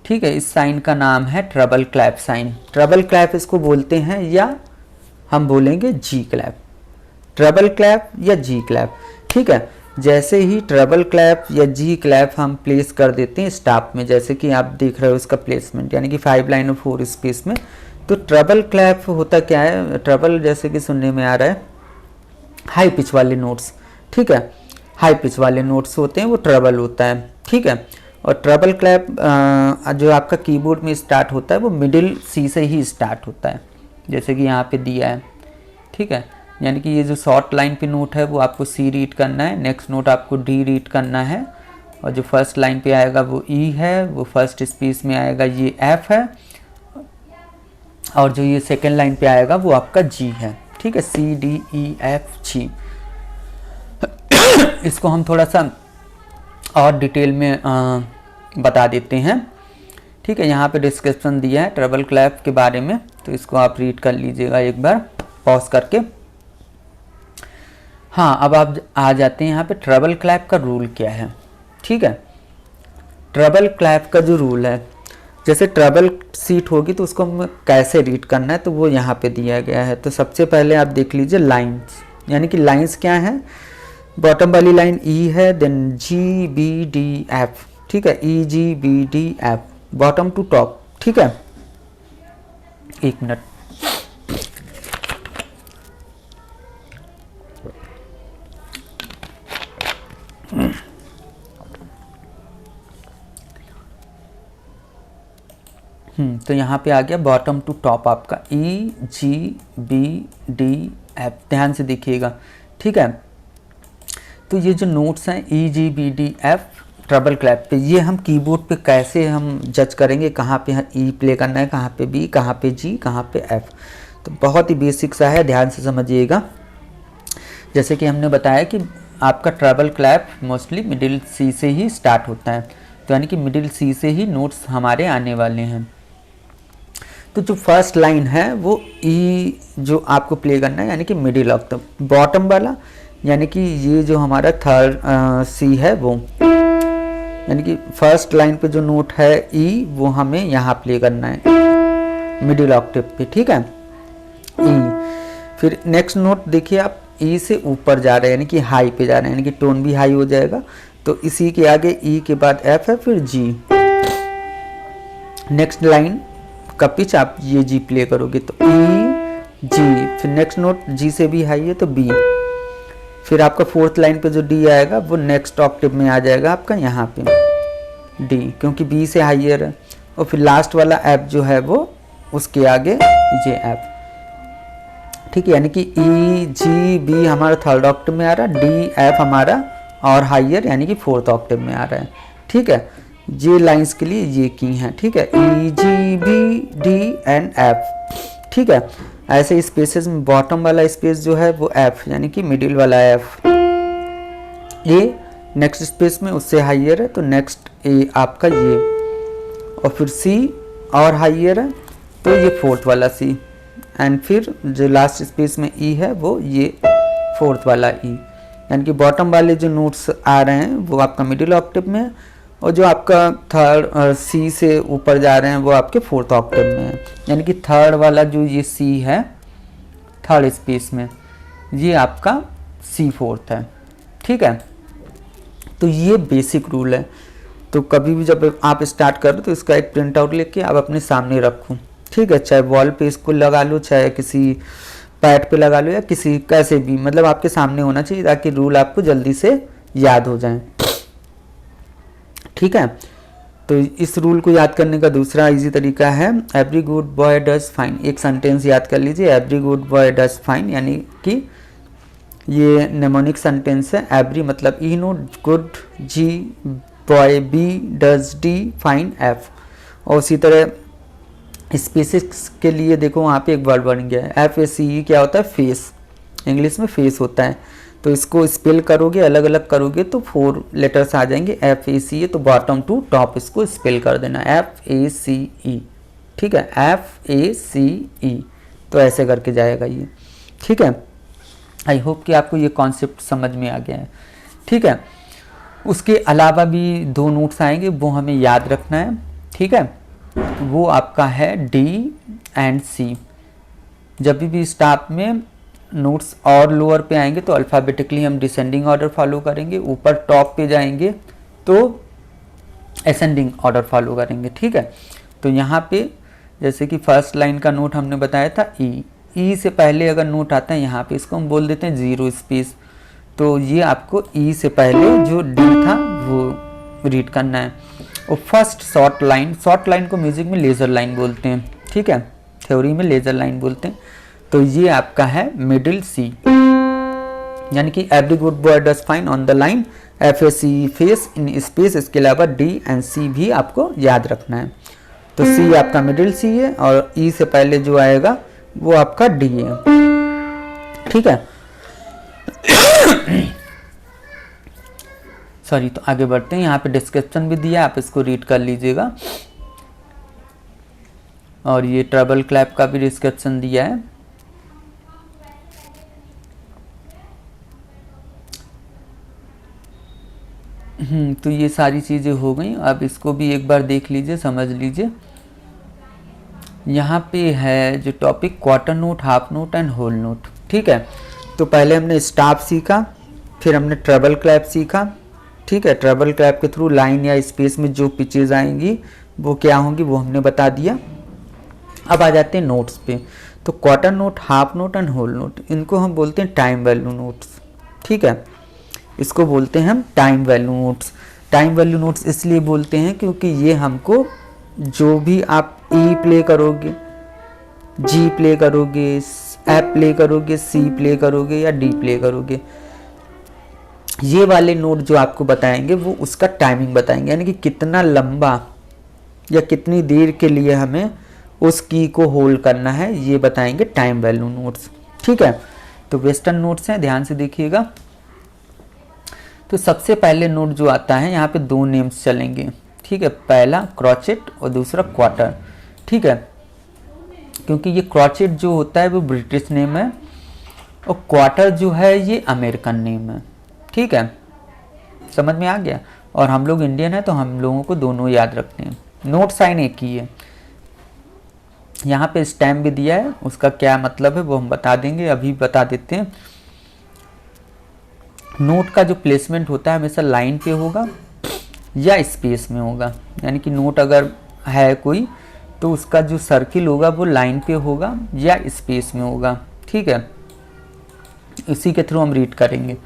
ठीक है, इस साइन का नाम है treble clef sign. Treble clef इसको बोलते हैं, या हम बोलेंगे जी क्लैप, ट्रबल क्लैप या जी क्लैप। ठीक है, जैसे ही ट्रबल क्लैप या जी क्लैप हम प्लेस कर देते हैं स्टाफ में, जैसे कि आप देख रहे हो इसका प्लेसमेंट, यानी कि 5 लाइन और 4 स्पेस में। तो ट्रबल क्लैप होता क्या है, ट्रबल जैसे कि सुनने में आ रहा है हाई पिच वाले नोट्स। ठीक है, हाई पिच वाले नोट्स होते हैं वो ट्रबल होता है। ठीक है, और ट्रबल क्लैप जो आपका कीबोर्ड में स्टार्ट होता है वो मिडिल सी से ही स्टार्ट होता है, जैसे कि यहाँ पे दिया है। ठीक है, यानी कि ये जो शॉर्ट लाइन पे नोट है वो आपको सी रीड करना है, नेक्स्ट नोट आपको डी रीड करना है, और जो फर्स्ट लाइन पे आएगा वो ई है, वो फर्स्ट स्पेस में आएगा ये एफ है, और जो ये सेकेंड लाइन पे आएगा वो आपका जी है। ठीक है, सी डी ई एफ जी। इसको हम थोड़ा सा और डिटेल में बता देते हैं। ठीक है, यहाँ पे डिस्क्रिप्शन दिया है ट्रेबल क्लैप के बारे में, तो इसको आप रीड कर लीजिएगा एक बार पॉज करके। हाँ, अब आप आ जाते हैं यहाँ पे ट्रेबल क्लैप का रूल क्या है। ठीक है, ट्रेबल क्लैप का जो रूल है, जैसे ट्रेबल सीट होगी तो उसको हम कैसे रीड करना है तो वो यहाँ पे दिया गया है। तो सबसे पहले आप देख लीजिए लाइंस, यानी कि लाइंस क्या है, बॉटम वाली लाइन ई है, then G B D F. ठीक है, E G B D F, bottom to top. ठीक है, एक मिनट। तो यहाँ पे आ गया बॉटम टू टॉप आपका ई जी बी डी एफ, ध्यान से देखिएगा। ठीक है, तो ये जो नोट्स हैं E G B D F treble clef पे, ये हम कीबोर्ड पे कैसे हम जज करेंगे, कहाँ पे ई प्ले करना है, कहाँ पे बी, कहाँ पे जी, कहाँ पे एफ। तो बहुत ही बेसिक सा है, ध्यान से समझिएगा। जैसे कि हमने बताया कि आपका ट्रेबल क्लैप मोस्टली मिडिल सी से ही स्टार्ट होता है, तो यानी कि मिडिल सी से ही नोट्स हमारे आने वाले हैं। तो जो फर्स्ट लाइन है वो ई जो आपको प्ले करना है, यानी कि मिडिल ऑक्टेव, बॉटम वाला, यानी कि ये जो हमारा थर्ड सी है वो, यानी कि फर्स्ट लाइन पे जो नोट है ई, वो हमें यहाँ प्ले करना है मिडिल ऑक्टेव पे। ठीक है, ई। फिर नेक्स्ट नोट देखिए आप, ई से ऊपर जा रहे हैं, यानी कि हाई पे जा रहे हैं, यानी कि टोन भी हाई हो जाएगा। तो इसी के आगे ई के बाद एफ है, फिर जी। नेक्स्ट लाइन का पिच आप ये जी प्ले करोगे तो ई जी, फिर नेक्स्ट नोट जी से भी हाई है तो बी। फिर आपका फोर्थ लाइन पे जो डी आएगा वो नेक्स्ट ऑक्टेव में आ जाएगा आपका यहाँ पे डी, क्योंकि बी से हाइयर है। और फिर लास्ट वाला एफ जो है वो उसके आगे ये एफ। ठीक है, यानी कि ई जी बी हमारा थर्ड ऑक्टेव में आ रहा है, डी एफ हमारा और हाइयर यानी कि फोर्थ ऑक्टेव में आ रहा है। ठीक है, ये लाइंस के लिए ये की हैं। ठीक है, E G B D and F. ठीक है, ऐसे स्पेसेस में बॉटम वाला स्पेस जो है वो एफ, यानी कि मिडिल वाला एफ। ए नेक्स्ट स्पेस में उससे हाइयर है तो नेक्स्ट ए आपका ये, और फिर सी और हाइयर है तो ये फोर्थ वाला सी, एंड फिर जो लास्ट स्पेस में ई है वो ये फोर्थ वाला ई। यानी कि बॉटम वाले जो नोट्स आ रहे हैं वो आपका मिडिल ऑक्टेव में है, और जो आपका थर्ड सी से ऊपर जा रहे हैं वो आपके फोर्थ ऑक्टेव में है। यानी कि थर्ड वाला जो ये सी है थर्ड स्पेस में, ये आपका सी फोर्थ है। ठीक है, तो ये बेसिक रूल है। तो कभी भी जब आप स्टार्ट करो तो इसका एक प्रिंट आउट लेके आप अपने सामने रखो। ठीक है, चाहे वॉल पे इसको लगा लो, चाहे किसी पैड पे लगा लो, या किसी कैसे भी, मतलब आपके सामने होना चाहिए ताकि रूल आपको जल्दी से याद हो जाए। ठीक है, तो इस रूल को याद करने का दूसरा इजी तरीका है, every good boy does fine. एक सेंटेंस याद कर लीजिए, every good boy does fine, यानी कि ये नेमोनिक सेंटेंस है। एवरी मतलब E note, good G, boy B, does D, fine F. और उसी तरह स्पेसिस के लिए देखो वहाँ पे एक वर्ड बन गया है, एफ ए सी ई, क्या होता है फेस, इंग्लिश में फेस होता है। तो इसको स्पेल करोगे, अलग अलग करोगे तो 4 लेटर्स आ जाएंगे, एफ ए सी ए। तो बॉटम टू टॉप इसको स्पेल कर देना, एफ ए सी ई। ठीक है, एफ ए सी ई, तो ऐसे करके जाएगा ये। ठीक है, आई होप कि आपको ये कॉन्सेप्ट समझ में आ गया है। ठीक है, उसके अलावा भी 2 नोट्स आएंगे वो हमें याद रखना है। ठीक है, वो आपका है डी एंड सी। जब भी स्टार्ट में नोट्स और लोअर पे आएंगे तो अल्फ़ाबेटिकली हम डिसेंडिंग ऑर्डर फॉलो करेंगे, ऊपर टॉप पे जाएंगे तो असेंडिंग ऑर्डर फॉलो करेंगे। ठीक है, तो यहाँ पे जैसे कि फर्स्ट लाइन का नोट हमने बताया था ई, ई से पहले अगर नोट आता है यहाँ पे इसको हम बोल देते हैं जीरो स्पेस। तो ये आपको ई से पहले जो डी था वो रीड करना है। और फर्स्ट शॉर्ट लाइन को म्यूजिक में लेज़र लाइन बोलते हैं। ठीक है, थ्योरी में लेज़र लाइन बोलते हैं। तो ये आपका है मिडिल सी। यानी कि every good boy does fine on the line, FACE face in space. इसके अलावा D एंड C भी आपको याद रखना है। तो C आपका मिडिल C है और E से पहले जो आएगा वो आपका D है, ठीक है। सॉरी, तो आगे बढ़ते हैं। यहाँ पे डिस्क्रिप्शन भी दिया है, आप इसको रीड कर लीजिएगा। और ये ट्रबल क्लैप का भी डिस्क्रिप्शन दिया है। तो ये सारी चीज़ें हो गई। अब इसको भी एक बार देख लीजिए, समझ लीजिए। यहाँ पे है जो topic quarter note, half note and whole note, ठीक है। तो पहले हमने स्टाफ सीखा, फिर हमने ट्रबल क्लैप सीखा, ठीक है। ट्रबल क्लैप के थ्रू लाइन या स्पेस में जो पिचेज आएंगी वो क्या होंगी वो हमने बता दिया। अब आ जाते हैं नोट्स पे। तो quarter note, half note and whole note, इनको हम बोलते हैं टाइम वैल्यू नोट्स, ठीक है। इसको बोलते हैं हम time value notes. Time value notes इसलिए बोलते हैं क्योंकि ये हमको जो भी आप E प्ले करोगे, G प्ले करोगे, F प्ले करोगे, C प्ले करोगे या D प्ले करोगे, ये वाले नोट जो आपको बताएंगे वो उसका टाइमिंग बताएंगे, यानी कि कितना लंबा या कितनी देर के लिए हमें उस की को होल्ड करना है, ये बताएंगे टाइम वैल्यू नोट्स, ठीक है। तो वेस्टर्न नोट्स हैं, ध्यान से देखिएगा। तो सबसे पहले नोट जो आता है, यहाँ पे दो नेम्स चलेंगे, ठीक है। पहला क्रॉचेट और दूसरा क्वार्टर, ठीक है। क्योंकि ये क्रॉचेट जो होता है वो ब्रिटिश नेम है और क्वार्टर जो है ये अमेरिकन नेम है, ठीक है। समझ में आ गया। और हम लोग इंडियन है तो हम लोगों को दोनों याद रखते हैं। नोट साइन एक ही है। यहाँ पे स्टैम्प भी दिया है, उसका क्या मतलब है वो हम बता देंगे, अभी बता देते हैं। नोट का जो प्लेसमेंट होता है हमेशा लाइन पे होगा या स्पेस में होगा, यानी कि नोट अगर है कोई तो उसका जो सर्किल होगा वो लाइन पे होगा या स्पेस में होगा, ठीक है। इसी के थ्रू हम रीड करेंगे,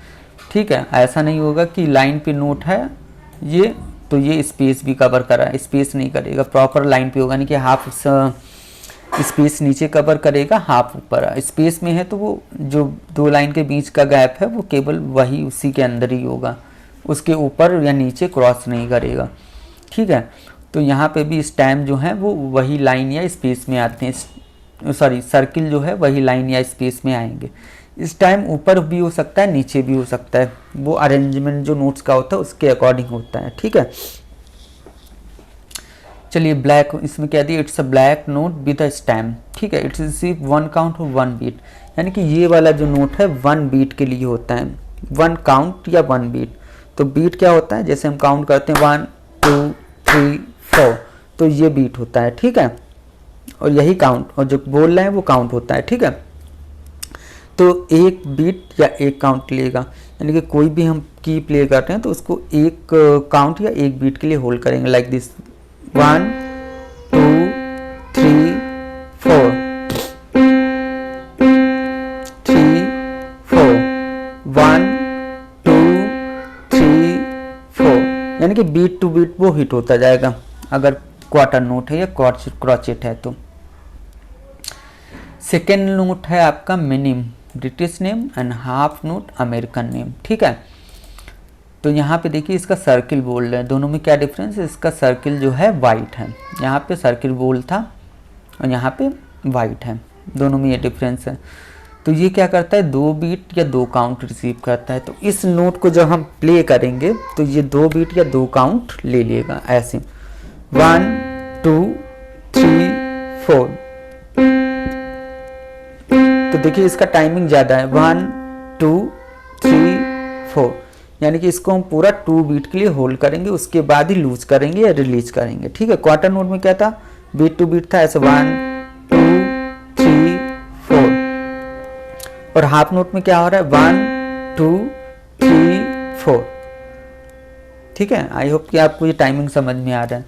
ठीक है। ऐसा नहीं होगा कि लाइन पे नोट है ये तो ये स्पेस भी कवर करा है, स्पेस नहीं करेगा, प्रॉपर लाइन पे होगा, नहीं कि हाफ स्पेस नीचे कवर करेगा, हाफ ऊपर। स्पेस में है तो वो जो दो लाइन के बीच का गैप है वो केवल वही उसी के अंदर ही होगा, उसके ऊपर या नीचे क्रॉस नहीं करेगा, ठीक है। तो यहाँ पे भी स्टैम्प जो है वो वही लाइन या स्पेस में आते हैं, सॉरी सर्किल जो है वही लाइन या स्पेस में आएंगे। इस टाइम ऊपर भी हो सकता है, नीचे भी हो सकता है, वो अरेंजमेंट जो नोट्स का होता है उसके अकॉर्डिंग होता है, ठीक है। चलिए ब्लैक, इसमें क्या दिया, it's a black note with a stamp, ठीक है। इट्स रिसीव 1 काउंट और 1 बीट, यानी कि ये वाला जो नोट है 1 बीट के लिए होता है, 1 काउंट या 1 बीट। तो बीट क्या होता है, जैसे हम काउंट करते हैं 1 2 3 4, तो ये बीट होता है, ठीक है। और यही काउंट, और जो बोल रहे हैं वो काउंट होता है, ठीक है। तो एक बीट या एक काउंट लेगा, यानी कि कोई भी हम की प्ले करते हैं तो उसको एक काउंट या एक बीट के लिए होल्ड करेंगे, लाइक दिस 1 2 3 4 3 4 1 2 3 4, यानी कि बीट टू बीट वो हिट होता जाएगा अगर क्वार्टर नोट है या क्रॉचेट है। तो सेकेंड नोट है आपका minimum, British name, and half note American name, ठीक है। तो यहाँ पे देखिए इसका सर्किल बोल्ड है, दोनों में क्या डिफरेंस है, इसका सर्किल जो है वाइट है, यहाँ पे सर्किल बोल्ड था और यहाँ पे वाइट है, दोनों में ये डिफरेंस है। तो ये क्या करता है, 2 बीट या 2 काउंट रिसीव करता है। तो इस नोट को जब हम प्ले करेंगे तो ये 2 बीट या 2 काउंट ले लेगा, ऐसे 1 2 3 4। तो देखिए इसका टाइमिंग ज़्यादा है, 1 2 3 4, यानी कि इसको हम पूरा 2 बीट के लिए होल्ड करेंगे, उसके बाद ही लूज करेंगे या रिलीज करेंगे, ठीक है। क्वार्टर नोट में क्या था, बीट टू बीट था, ऐसे 1 2 3 4। और हाफ नोट में क्या हो रहा है, 1 2 3 4, ठीक है। आई होप कि आपको ये टाइमिंग समझ में आ रहा है।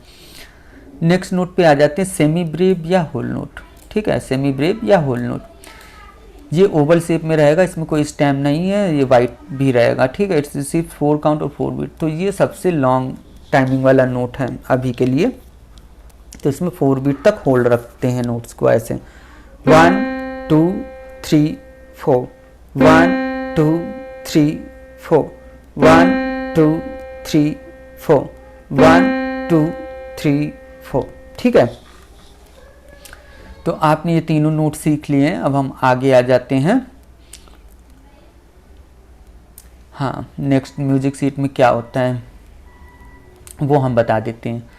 नेक्स्ट नोट पे आ जाते हैं सेमी ब्रेव या होल नोट, ठीक है। सेमी ब्रेव या होल नोट, ये ओवल शेप में रहेगा, इसमें कोई स्टैम्प नहीं है, ये वाइट भी रहेगा, ठीक है। इट्स रिसीव 4 काउंट और 4 बीट। तो ये सबसे लॉन्ग टाइमिंग वाला नोट है अभी के लिए, तो इसमें 4 बीट तक होल्ड रखते हैं नोट्स को, ऐसे 1 2 3 4 1 2 3 4, 1 2 3 4, 1 2 3 4। ठीक है, तो आपने ये तीनों नोट सीख लिए हैं। अब हम आगे आ जाते हैं। हाँ, नेक्स्ट म्यूजिक सीट में क्या होता है वो हम बता देते हैं।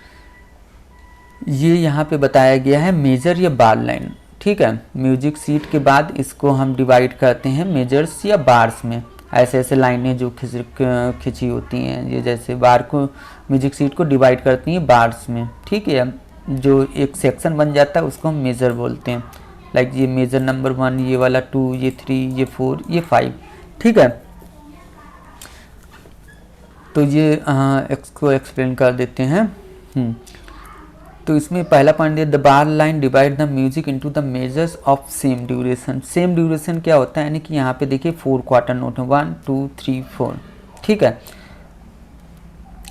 ये यहाँ पे बताया गया है मेजर या बार लाइन। ठीक है, म्यूजिक सीट के बाद इसको हम डिवाइड करते हैं मेजर्स या बार्स में। ऐसे ऐसे लाइनें जो खिंची होती हैं, ये जैसे बार को म्यूजिक सीट को डिवाइड करती हैं बार्स में। ठीक है, जो एक सेक्शन बन जाता है उसको हम मेजर बोलते हैं। लाइक ये मेजर नंबर 1, ये वाला 2, ये 3, ये 4, ये 5। ठीक है, तो ये इसको एक्सप्लेन कर देते हैं। तो इसमें पहला पॉइंट है the bar line divide the music into the measures of same duration. Same duration क्या होता है, यानी कि यहाँ पे देखिए 4 क्वार्टर नोट है, 1 2 3 4। ठीक है,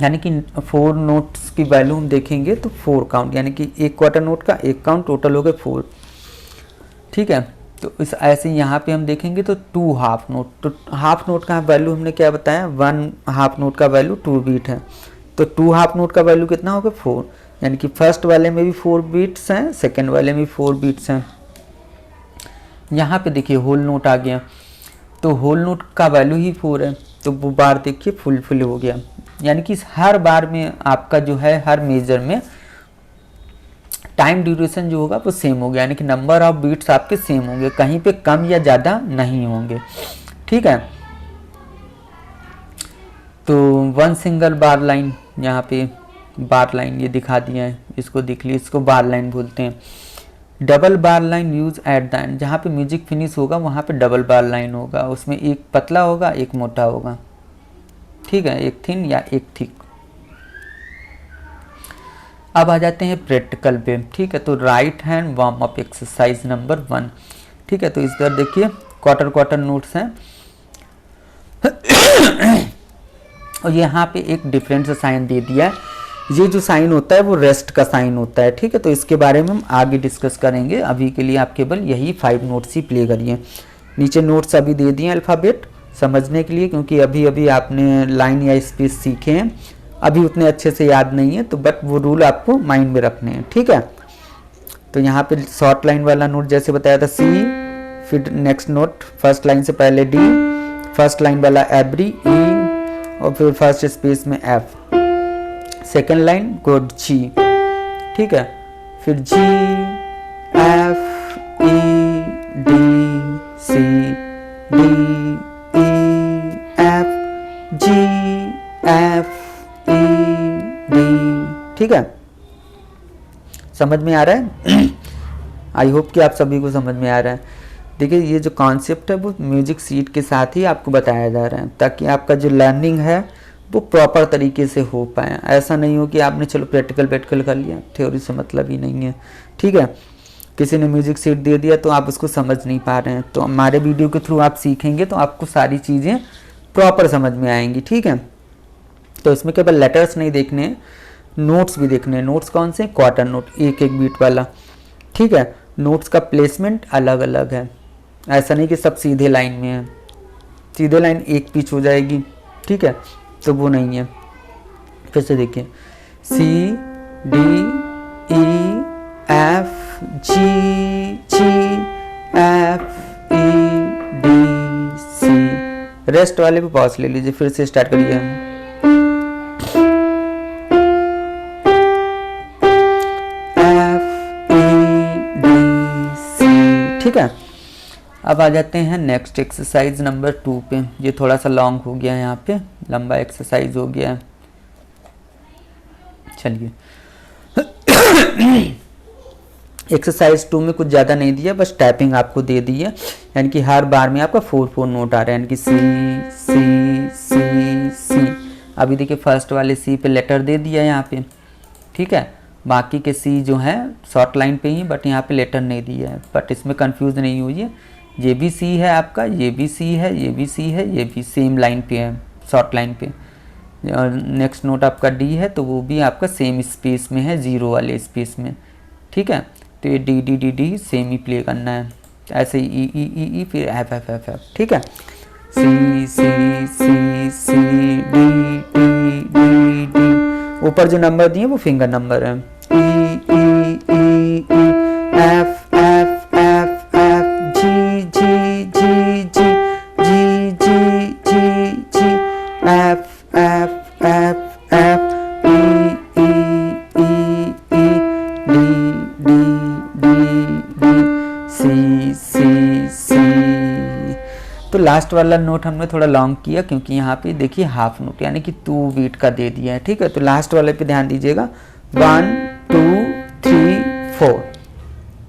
यानी कि 4 नोट्स की वैल्यू हम देखेंगे तो 4 काउंट, यानी कि एक क्वार्टर नोट का एक काउंट, टोटल हो गए 4। ठीक है, तो इस ऐसे यहाँ पे हम देखेंगे तो 2 हाफ नोट। तो हाफ नोट का वैल्यू हमने क्या बताया, 1 हाफ नोट का वैल्यू 2 बीट है। तो 2 हाफ नोट का वैल्यू कितना होगा, 4। यानी कि फर्स्ट वाले में भी 4 बीट्स हैं, सेकेंड वाले में भी 4 बीट्स हैं। यहाँ पे देखिए होल नोट आ गया, तो होल नोट का वैल्यू ही 4 है, तो वो बार देखिए फुल हो गया। यानी कि हर बार में आपका जो है हर मेजर में टाइम ड्यूरेशन जो होगा वो सेम हो गया, यानी कि नंबर ऑफ बीट्स आपके सेम होंगे, कहीं पे कम या ज़्यादा नहीं होंगे। ठीक है, तो 1 सिंगल बार लाइन, यहाँ पे बार लाइन ये दिखा दिया है, इसको देख लीजिए, इसको बार लाइन बोलते हैं। Double bar line use at the end, जहाँ पे म्यूजिक फिनिश होगा वहाँ पे डबल बार लाइन होगा, उसमें एक पतला होगा एक मोटा होगा। ठीक है, एक थिन या एक थिक। अब आ जाते हैं प्रैक्टिकल पे। ठीक है, तो right hand warm up exercise number 1। ठीक है, तो इस तरह देखिए क्वार्टर नोट्स हैं और यहाँ पे एक डिफरेंट सा साइन दे दिया है। ये जो साइन होता है वो रेस्ट का साइन होता है। ठीक है, तो इसके बारे में हम आगे डिस्कस करेंगे। अभी के लिए आप केवल यही 5 नोट्स ही प्ले करिए। नीचे नोट्स अभी दे दिए अल्फ़ाबेट समझने के लिए, क्योंकि अभी अभी आपने लाइन या स्पेस सीखे हैं, अभी उतने अच्छे से याद नहीं है, तो बट वो रूल आपको माइंड में रखने हैं। ठीक है, तो यहाँ पे शॉर्ट लाइन वाला नोट जैसे बताया था सी, फिर नेक्स्ट नोट फर्स्ट लाइन से पहले डी, फर्स्ट लाइन वाला एवरी ई, और फिर फर्स्ट स्पेस में F, second line good G. ठीक है, फिर G F E D C D E F G F E D. ठीक है, समझ में आ रहा है? आई होप कि आप सभी को समझ में आ रहा है। देखिए ये जो कॉन्सेप्ट है वो म्यूजिक सीट के साथ ही आपको बताया जा रहा है, ताकि आपका जो लर्निंग है वो प्रॉपर तरीके से हो पाए। ऐसा नहीं हो कि आपने चलो प्रैक्टिकल कर लिया, थ्योरी से मतलब ही नहीं है। ठीक है, किसी ने म्यूजिक सीट दे दिया तो आप उसको समझ नहीं पा रहे हैं, तो हमारे वीडियो के थ्रू आप सीखेंगे तो आपको सारी चीज़ें प्रॉपर समझ में आएंगी। ठीक है, तो इसमें केवल लेटर्स नहीं देखने हैं, नोट्स भी देखने हैं। नोट्स कौन से? क्वार्टर नोट, एक एक बीट वाला। ठीक है, नोट्स का प्लेसमेंट अलग अलग है, ऐसा नहीं कि सब सीधे लाइन में है, सीधे लाइन एक पिच हो जाएगी। ठीक है, तो वो नहीं है। फिर से देखिए C D E F G G F E D C. Rest वाले भी पॉज ले लीजिए, फिर से स्टार्ट करिए। ठीक है, अब आ जाते हैं नेक्स्ट एक्सरसाइज नंबर 2 पे। ये थोड़ा सा लॉन्ग हो गया है, यहाँ पे लंबा एक्सरसाइज हो गया है। चलिए एक्सरसाइज 2 में कुछ ज़्यादा नहीं दिया, बस टाइपिंग आपको दे दी है, यानी कि हर बार में आपका 4 नोट आ रहा है, यानी कि सी सी सी सी। अभी देखिए फर्स्ट वाले सी पे लेटर दे दिया यहाँ पे। ठीक है, बाकी के सी जो है शॉर्ट लाइन पे ही, बट यहाँ पे लेटर नहीं दिया है। बट इसमें कंफ्यूज नहीं हुई, ये भी सी है आपका, ये भी सी है, ये भी सी है, ये भी सेम लाइन पे है, शॉर्ट लाइन पे। और नेक्स्ट नोट आपका डी है, तो वो भी आपका सेम स्पेस में है, जीरो वाले स्पेस में। ठीक है, तो ये D D D D same ही प्ले करना है, ऐसे ही ई ई ई ई फिर एफ एफ एफ एफ। ठीक है, C C C D D D D. ऊपर जो नंबर दिए वो फिंगर नंबर है। E E E E F F F F G G G G G G G G F F F F E E E E D D D D C C C. तो last वाला note हमने थोड़ा long किया क्योंकि यहाँ पे देखिए half note यानी कि 2 बीट का दे दिया है। ठीक है, तो लास्ट वाले पे ध्यान दीजिएगा। 1 2 3 4।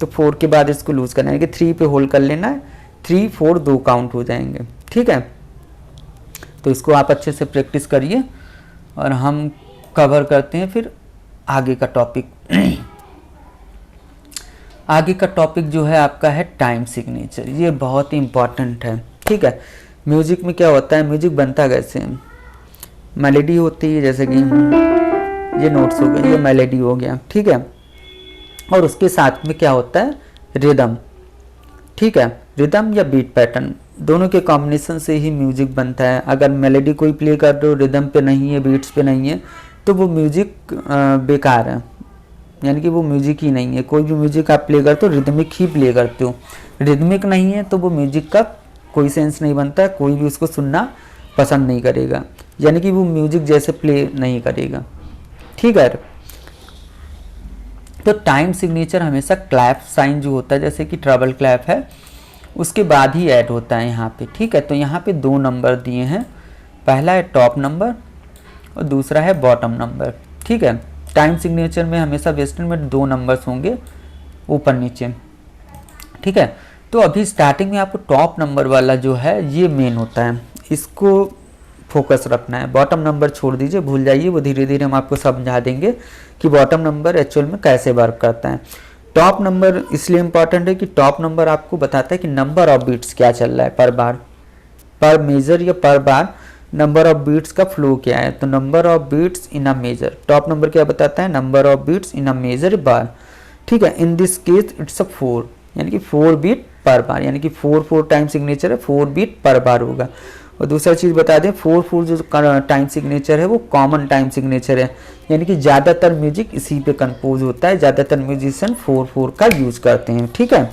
तो 4 के बाद इसको लूज करना है कि 3 पे होल्ड कर लेना है। 3 4 2 काउंट हो जाएंगे। ठीक है, तो इसको आप अच्छे से प्रैक्टिस करिए और हम कवर करते हैं फिर आगे का टॉपिक। आगे का टॉपिक जो है आपका है टाइम सिग्नेचर। ये बहुत ही इंपॉर्टेंट है। ठीक है, म्यूजिक में क्या होता है, म्यूजिक बनता कैसे है, मेलोडी होती है, जैसे कि ये नोट्स हो गए, ये मेलोडी हो गया। ठीक है, और उसके साथ में क्या होता है, रिदम। ठीक है, रिदम या बीट पैटर्न दोनों के कॉम्बिनेशन से ही म्यूजिक बनता है। अगर मेलोडी कोई प्ले कर रहे हो, रिदम पे नहीं है, बीट्स पे नहीं है, तो वो म्यूजिक बेकार है, यानी कि वो म्यूजिक ही नहीं है। कोई भी म्यूजिक आप प्ले करते हो रिदमिक ही प्ले करते हो, रिदमिक नहीं है तो वो म्यूजिक का कोई सेंस नहीं बनता है, कोई भी उसको सुनना पसंद नहीं करेगा, यानी कि वो म्यूजिक जैसे प्ले नहीं करेगा। ठीक है, तो टाइम सिग्नेचर हमेशा क्लैप साइन जो होता है, जैसे कि ट्रबल क्लैप है, उसके बाद ही ऐड होता है यहाँ पे। ठीक है, तो यहाँ पे 2 नंबर दिए हैं, पहला है टॉप नंबर और दूसरा है बॉटम नंबर। ठीक है, टाइम सिग्नेचर में हमेशा वेस्टर्न में 2 नंबर्स होंगे ऊपर नीचे। ठीक है, तो अभी स्टार्टिंग में आपको टॉप नंबर वाला जो है ये मेन होता है, इसको फोकस रखना है। बॉटम नंबर छोड़ दीजिए, भूल जाइए, वो धीरे धीरे हम आपको समझा देंगे कि बॉटम नंबर एक्चुअल में कैसे वर्क करता है। टॉप नंबर इसलिए इम्पॉर्टेंट है कि टॉप नंबर आपको बताता है कि नंबर ऑफ बीट्स क्या चल रहा है पर बार, पर मेजर या पर बार नंबर ऑफ बीट्स का फ्लो क्या है। तो number of beats in a major, top number क्या बताता है, number of beats in a major bar. ठीक है, in this case it's a 4, यानी कि 4 बीट पर बार, यानी कि 4 टाइम सिग्नेचर है, 4 बीट पर बार होगा। और दूसरा चीज़ बता दें, 4 जो टाइम सिग्नेचर है वो कॉमन टाइम सिग्नेचर है, यानी कि ज़्यादातर म्यूजिक इसी पे कंपोज होता है, ज़्यादातर म्यूजिशियन 4 का यूज करते हैं। ठीक है,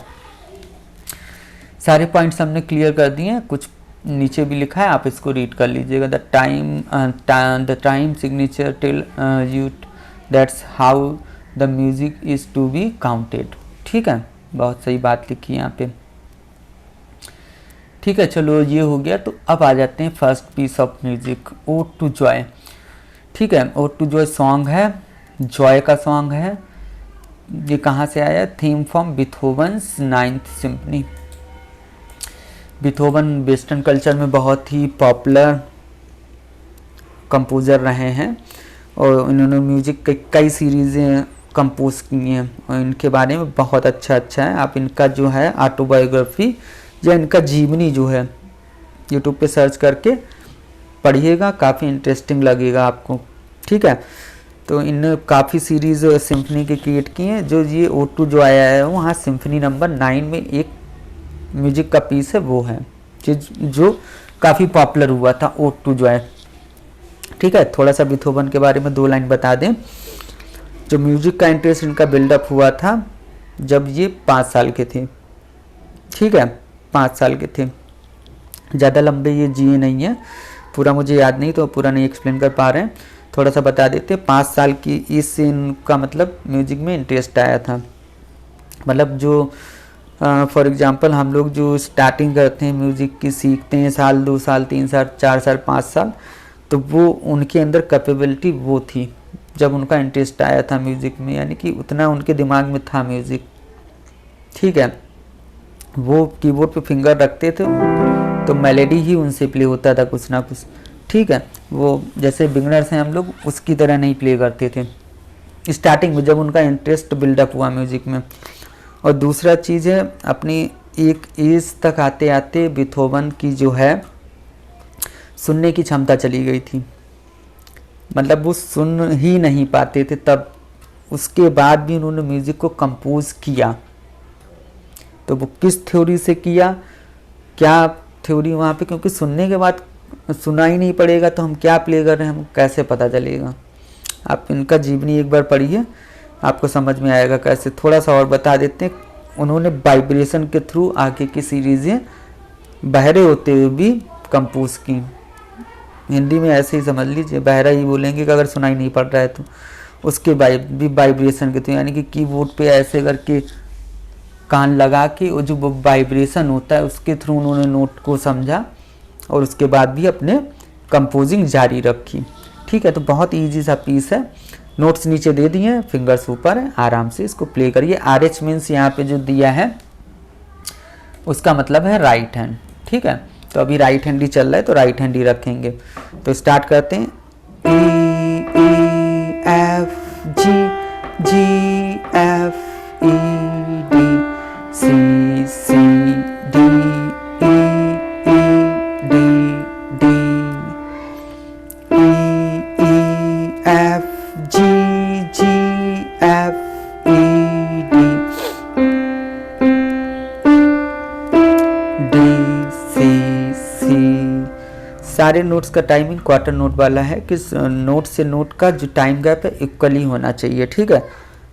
सारे पॉइंट्स हमने क्लियर कर दिए हैं, कुछ नीचे भी लिखा है, आप इसको रीड कर लीजिएगा। The time signature tell you that's how the music is to be counted. ठीक है, बहुत सही बात लिखी है यहाँ पे। ठीक है, चलो ये हो गया। तो अब आ जाते हैं first piece of music, ode to joy. ठीक है, ओड टू जॉय सॉन्ग है, जॉय का सॉन्ग है। ये कहाँ से आया, theme from Beethoven's 9th symphony. Beethoven western culture में बहुत ही पॉपुलर कंपोज़र रहे हैं और इन्होंने म्यूजिक के कई सीरीज़ें कंपोज की हैं और इनके बारे में बहुत अच्छा है। आप इनका जो है ऑटोबायोग्राफी या इनका जीवनी जो है यूट्यूब पे सर्च करके पढ़िएगा, काफ़ी इंटरेस्टिंग लगेगा आपको। ठीक है, तो इन काफ़ी सीरीज़ सिम्फनी के क्रिएट की हैं। जो ये ओड टू जो आया है वहाँ सिम्फनी नंबर 9 में एक म्यूजिक का पीस है, वो है जो काफ़ी पॉपुलर हुआ था, ओड टू जॉय। ठीक है, थोड़ा सा बीथोवन के बारे में 2 लाइन बता दें। जो म्यूजिक का इंटरेस्ट इनका बिल्डअप हुआ था जब ये 5 साल के थे। ठीक है, 5 साल के थे, ज़्यादा लंबे ये जिए नहीं है, पूरा मुझे याद नहीं तो पूरा नहीं एक्सप्लेन कर पा रहे हैं, थोड़ा सा बता देते। 5 साल की इस इनका मतलब म्यूजिक में इंटरेस्ट आया था। मतलब जो फॉर एग्जांपल हम लोग जो स्टार्टिंग करते हैं म्यूज़िक की, सीखते हैं 1 साल 2 साल 3 साल 4 साल 5 साल, तो वो उनके अंदर कैपेबिलिटी वो थी जब उनका इंटरेस्ट आया था म्यूज़िक में, यानी कि उतना उनके दिमाग में था म्यूज़िक। ठीक है, वो कीबोर्ड पे फिंगर रखते थे तो मेलोडी ही उनसे प्ले होता था कुछ ना कुछ। ठीक है, वो जैसे बिगनर्स हैं हम लोग उसकी तरह नहीं प्ले करते थे स्टार्टिंग में, जब उनका इंटरेस्ट बिल्डअप हुआ म्यूज़िक में। और दूसरा चीज़ है, अपनी एक एज तक आते आते बीथोवन की जो है सुनने की क्षमता चली गई थी, मतलब वो सुन ही नहीं पाते थे तब। उसके बाद भी उन्होंने म्यूज़िक को कंपोज किया, तो वो किस थ्योरी से किया, क्या थ्योरी वहाँ पे, क्योंकि सुनने के बाद सुनाई नहीं पड़ेगा तो हम क्या प्ले कर रहे हैं, हमको कैसे पता चलेगा। आप इनका जीवनी एक बार पढ़िए, आपको समझ में आएगा कैसे। थोड़ा सा और बता देते हैं, उन्होंने वाइब्रेशन के थ्रू आगे की सीरीज़ें बहरे होते हुए भी कंपोज की। हिंदी में ऐसे ही समझ लीजिए, बहरा ही बोलेंगे कि अगर सुनाई नहीं पड़ रहा है तो उसके भी वाइब्रेशन के थ्रू, यानी कि कीबोर्ड पे ऐसे करके कान लगा के वो जो वाइब्रेशन होता है उसके थ्रू उन्होंने नोट को समझा और उसके बाद भी अपने कंपोजिंग जारी रखी। ठीक है, तो बहुत ईजी सा पीस है। नोट्स नीचे दे दिए, फिंगर्स ऊपर है, आराम से इसको प्ले करिए। RH मीन्स यहाँ पे जो दिया है उसका मतलब है राइट हैंड। ठीक है, तो अभी राइट हैंड ही चल रहा है तो राइट हैंड ही रखेंगे। तो स्टार्ट करते हैं। E F G G F E D C C D E E D D E E F G G F E D D C C। सारे नोट्स का टाइमिंग क्वार्टर नोट वाला है कि note से note का जो time gap है equally होना चाहिए। ठीक है,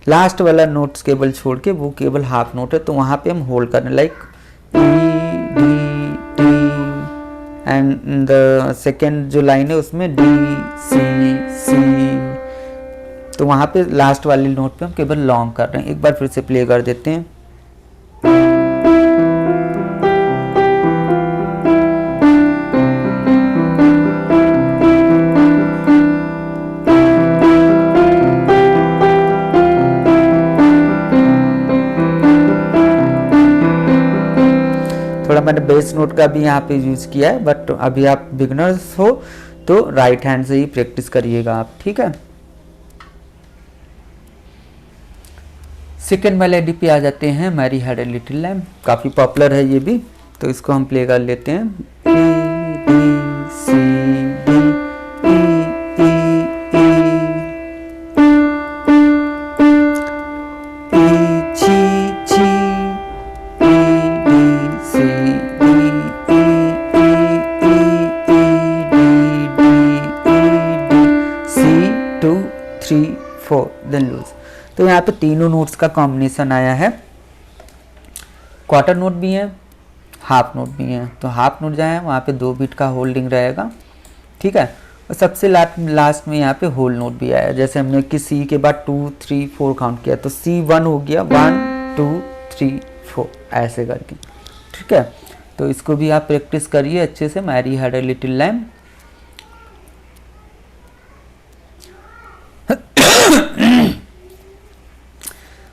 लास्ट वाला नोट्स केवल छोड़ के वो केवल हाफ नोट है, तो वहाँ पे हम होल्ड करने like E D D and the second जो लाइन है उसमें D C C, तो वहाँ पे लास्ट वाली नोट पे हम केवल लॉन्ग कर रहे हैं। एक बार फिर से प्ले कर देते हैं। थोड़ा मैंने बेस नोट का भी यहाँ पे यूज किया है, बट अभी आप बिगनर्स हो तो राइट हैंड से ही प्रैक्टिस करिएगा आप। ठीक है, सेकेंड मेलोडी पे आ जाते हैं। Mary had a little lamb, काफ़ी पॉपुलर है ये भी, तो इसको हम प्ले कर लेते हैं। E D C D E E E E G G E D C D E E E E D D E D C 2 3 4 then lose. तो यहाँ पे तीनों नोट्स का कॉम्बिनेशन आया है। क्वार्टर नोट भी है, हाफ नोट भी है। तो हाफ नोट जहाँ है वहाँ पे 2 बीट का होल्डिंग रहेगा। ठीक है, और सबसे लास्ट में यहाँ पे होल नोट भी आया। जैसे हमने कि सी के बाद 2 3 4 काउंट किया तो C1 हो गया 1 2 3 4 ऐसे करके। ठीक है, तो इसको भी आप प्रैक्टिस करिए अच्छे से। Mary had a little lamb.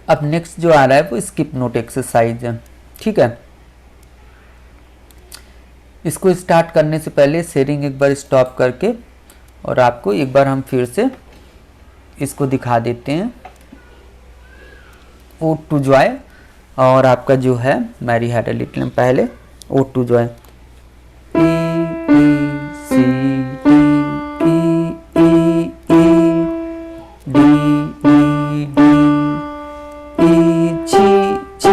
अब नेक्स्ट जो आ रहा है वो स्किप नोट एक्सरसाइज है। ठीक है, इसको स्टार्ट करने से पहले शेयरिंग एक बार स्टॉप करके और आपको एक बार हम फिर से इसको दिखा देते हैं। ओड टू जॉय और आपका जो है Mary had a little lamb. पहले ode to joy E E C D E E E D E D E G G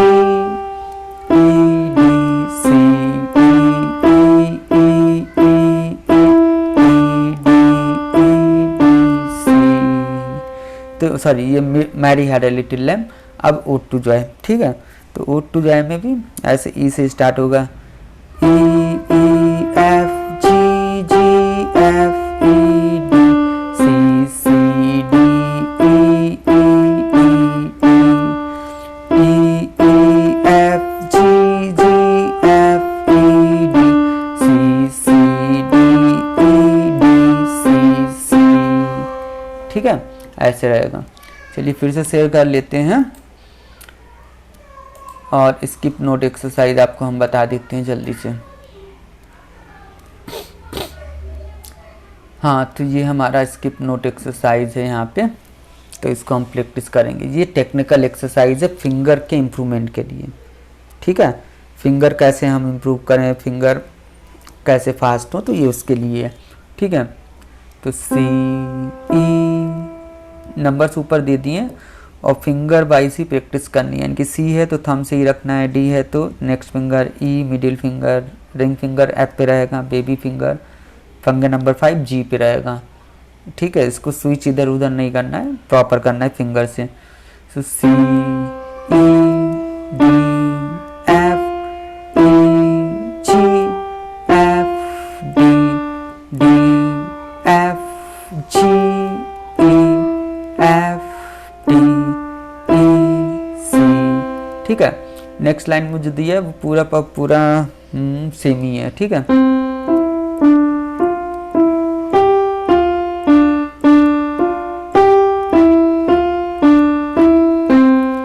E D C E E E E E D E D C। तो sorry, ये Mary had a little lamb. अब ode to joy. ठीक है, तो odd to Joy में भी ऐसे ई से स्टार्ट होगा। E E F G G F E D C C D E E E E E E F G G F E D C C D E D C C। ठीक है, ऐसे रहेगा। चलिए फिर से share कर लेते हैं और स्किप नोट एक्सरसाइज आपको हम बता देते हैं जल्दी से। हाँ, तो ये हमारा स्किप नोट एक्सरसाइज है यहाँ पे, तो इसको हम प्रैक्टिस करेंगे। ये टेक्निकल एक्सरसाइज है फिंगर के इम्प्रूवमेंट के लिए। ठीक है, फिंगर कैसे हम इम्प्रूव करें, फिंगर कैसे फास्ट हो, तो ये उसके लिए है। ठीक है, तो C E नंबर्स ऊपर दे दिए और फिंगर वाइज ही प्रैक्टिस करनी है। यानी कि C है तो थंब से ही रखना है, D है तो next finger, E middle finger, ring finger F पे रहेगा, बेबी फिंगर, फिंगर नंबर 5 जी पे रहेगा। ठीक है, इसको स्विच इधर उधर नहीं करना है, प्रॉपर करना है फिंगर से। So C E D F E G F D D F G E F D E C. ठीक है, नेक्स्ट लाइन में जो दिया है वो पूरा सेम ही है। ठीक है,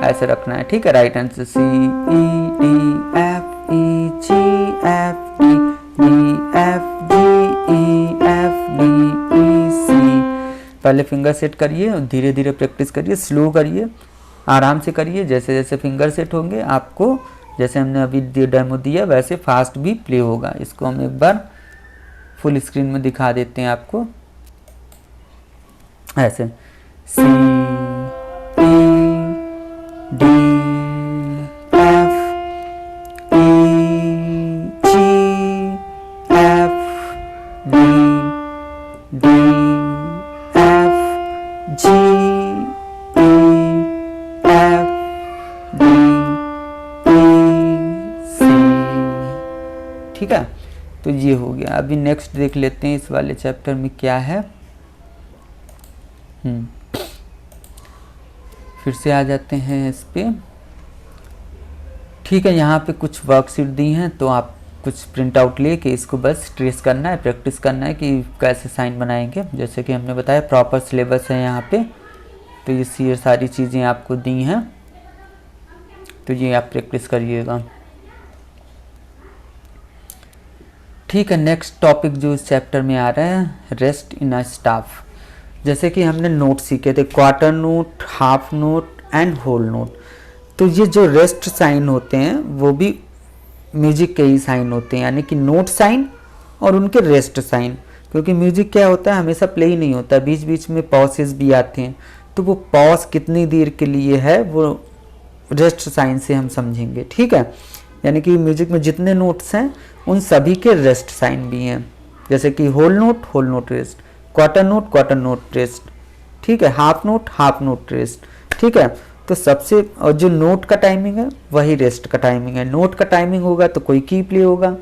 ऐसे रखना है। ठीक है, राइट हैंड से C E D F E G F D D F G E F D E C. पहले फिंगर सेट करिए और धीरे धीरे प्रैक्टिस करिए, स्लो करिए, आराम से करिए। जैसे जैसे फिंगर सेट होंगे आपको, जैसे हमने अभी डेमो दिया वैसे फास्ट भी प्ले होगा। इसको हम एक बार फुल स्क्रीन में दिखा देते हैं आपको। ऐसे C E D F E G F D D F G E F D C. ठीक है, तो ये हो गया। अभी नेक्स्ट देख लेते हैं इस वाले चैप्टर में क्या है। फिर से आ जाते हैं इस पे। ठीक है, यहाँ पे कुछ वर्कशीट दी हैं तो आप कुछ प्रिंट आउट लेके इसको बस ट्रेस करना है, प्रैक्टिस करना है कि कैसे साइन बनाएंगे। जैसे कि हमने बताया प्रॉपर सिलेबस है यहाँ पे, तो ये सारी चीज़ें आपको दी हैं, तो ये आप प्रैक्टिस करिएगा। ठीक है, नेक्स्ट टॉपिक जो इस चैप्टर में आ रहा है, रेस्ट इन अ स्टाफ। जैसे कि हमने नोट सीखे थे, quarter note, half note and whole note. तो ये जो रेस्ट साइन होते हैं वो भी म्यूजिक के ही साइन होते हैं, यानी कि नोट साइन और उनके रेस्ट साइन। क्योंकि म्यूजिक क्या होता है, हमेशा प्ले ही नहीं होता, बीच बीच में पॉसेस भी आते हैं। तो वो पॉज कितनी देर के लिए है वो रेस्ट साइन से हम समझेंगे। ठीक है, यानी कि म्यूजिक में जितने नोट्स हैं उन सभी के रेस्ट साइन भी हैं। जैसे कि whole note rest, quarter note rest. ठीक है, हाफ नोट रेस्ट। ठीक है, तो सबसे और जो नोट का टाइमिंग है वही रेस्ट का टाइमिंग है। नोट का टाइमिंग होगा तो कोई की प्ले होगा,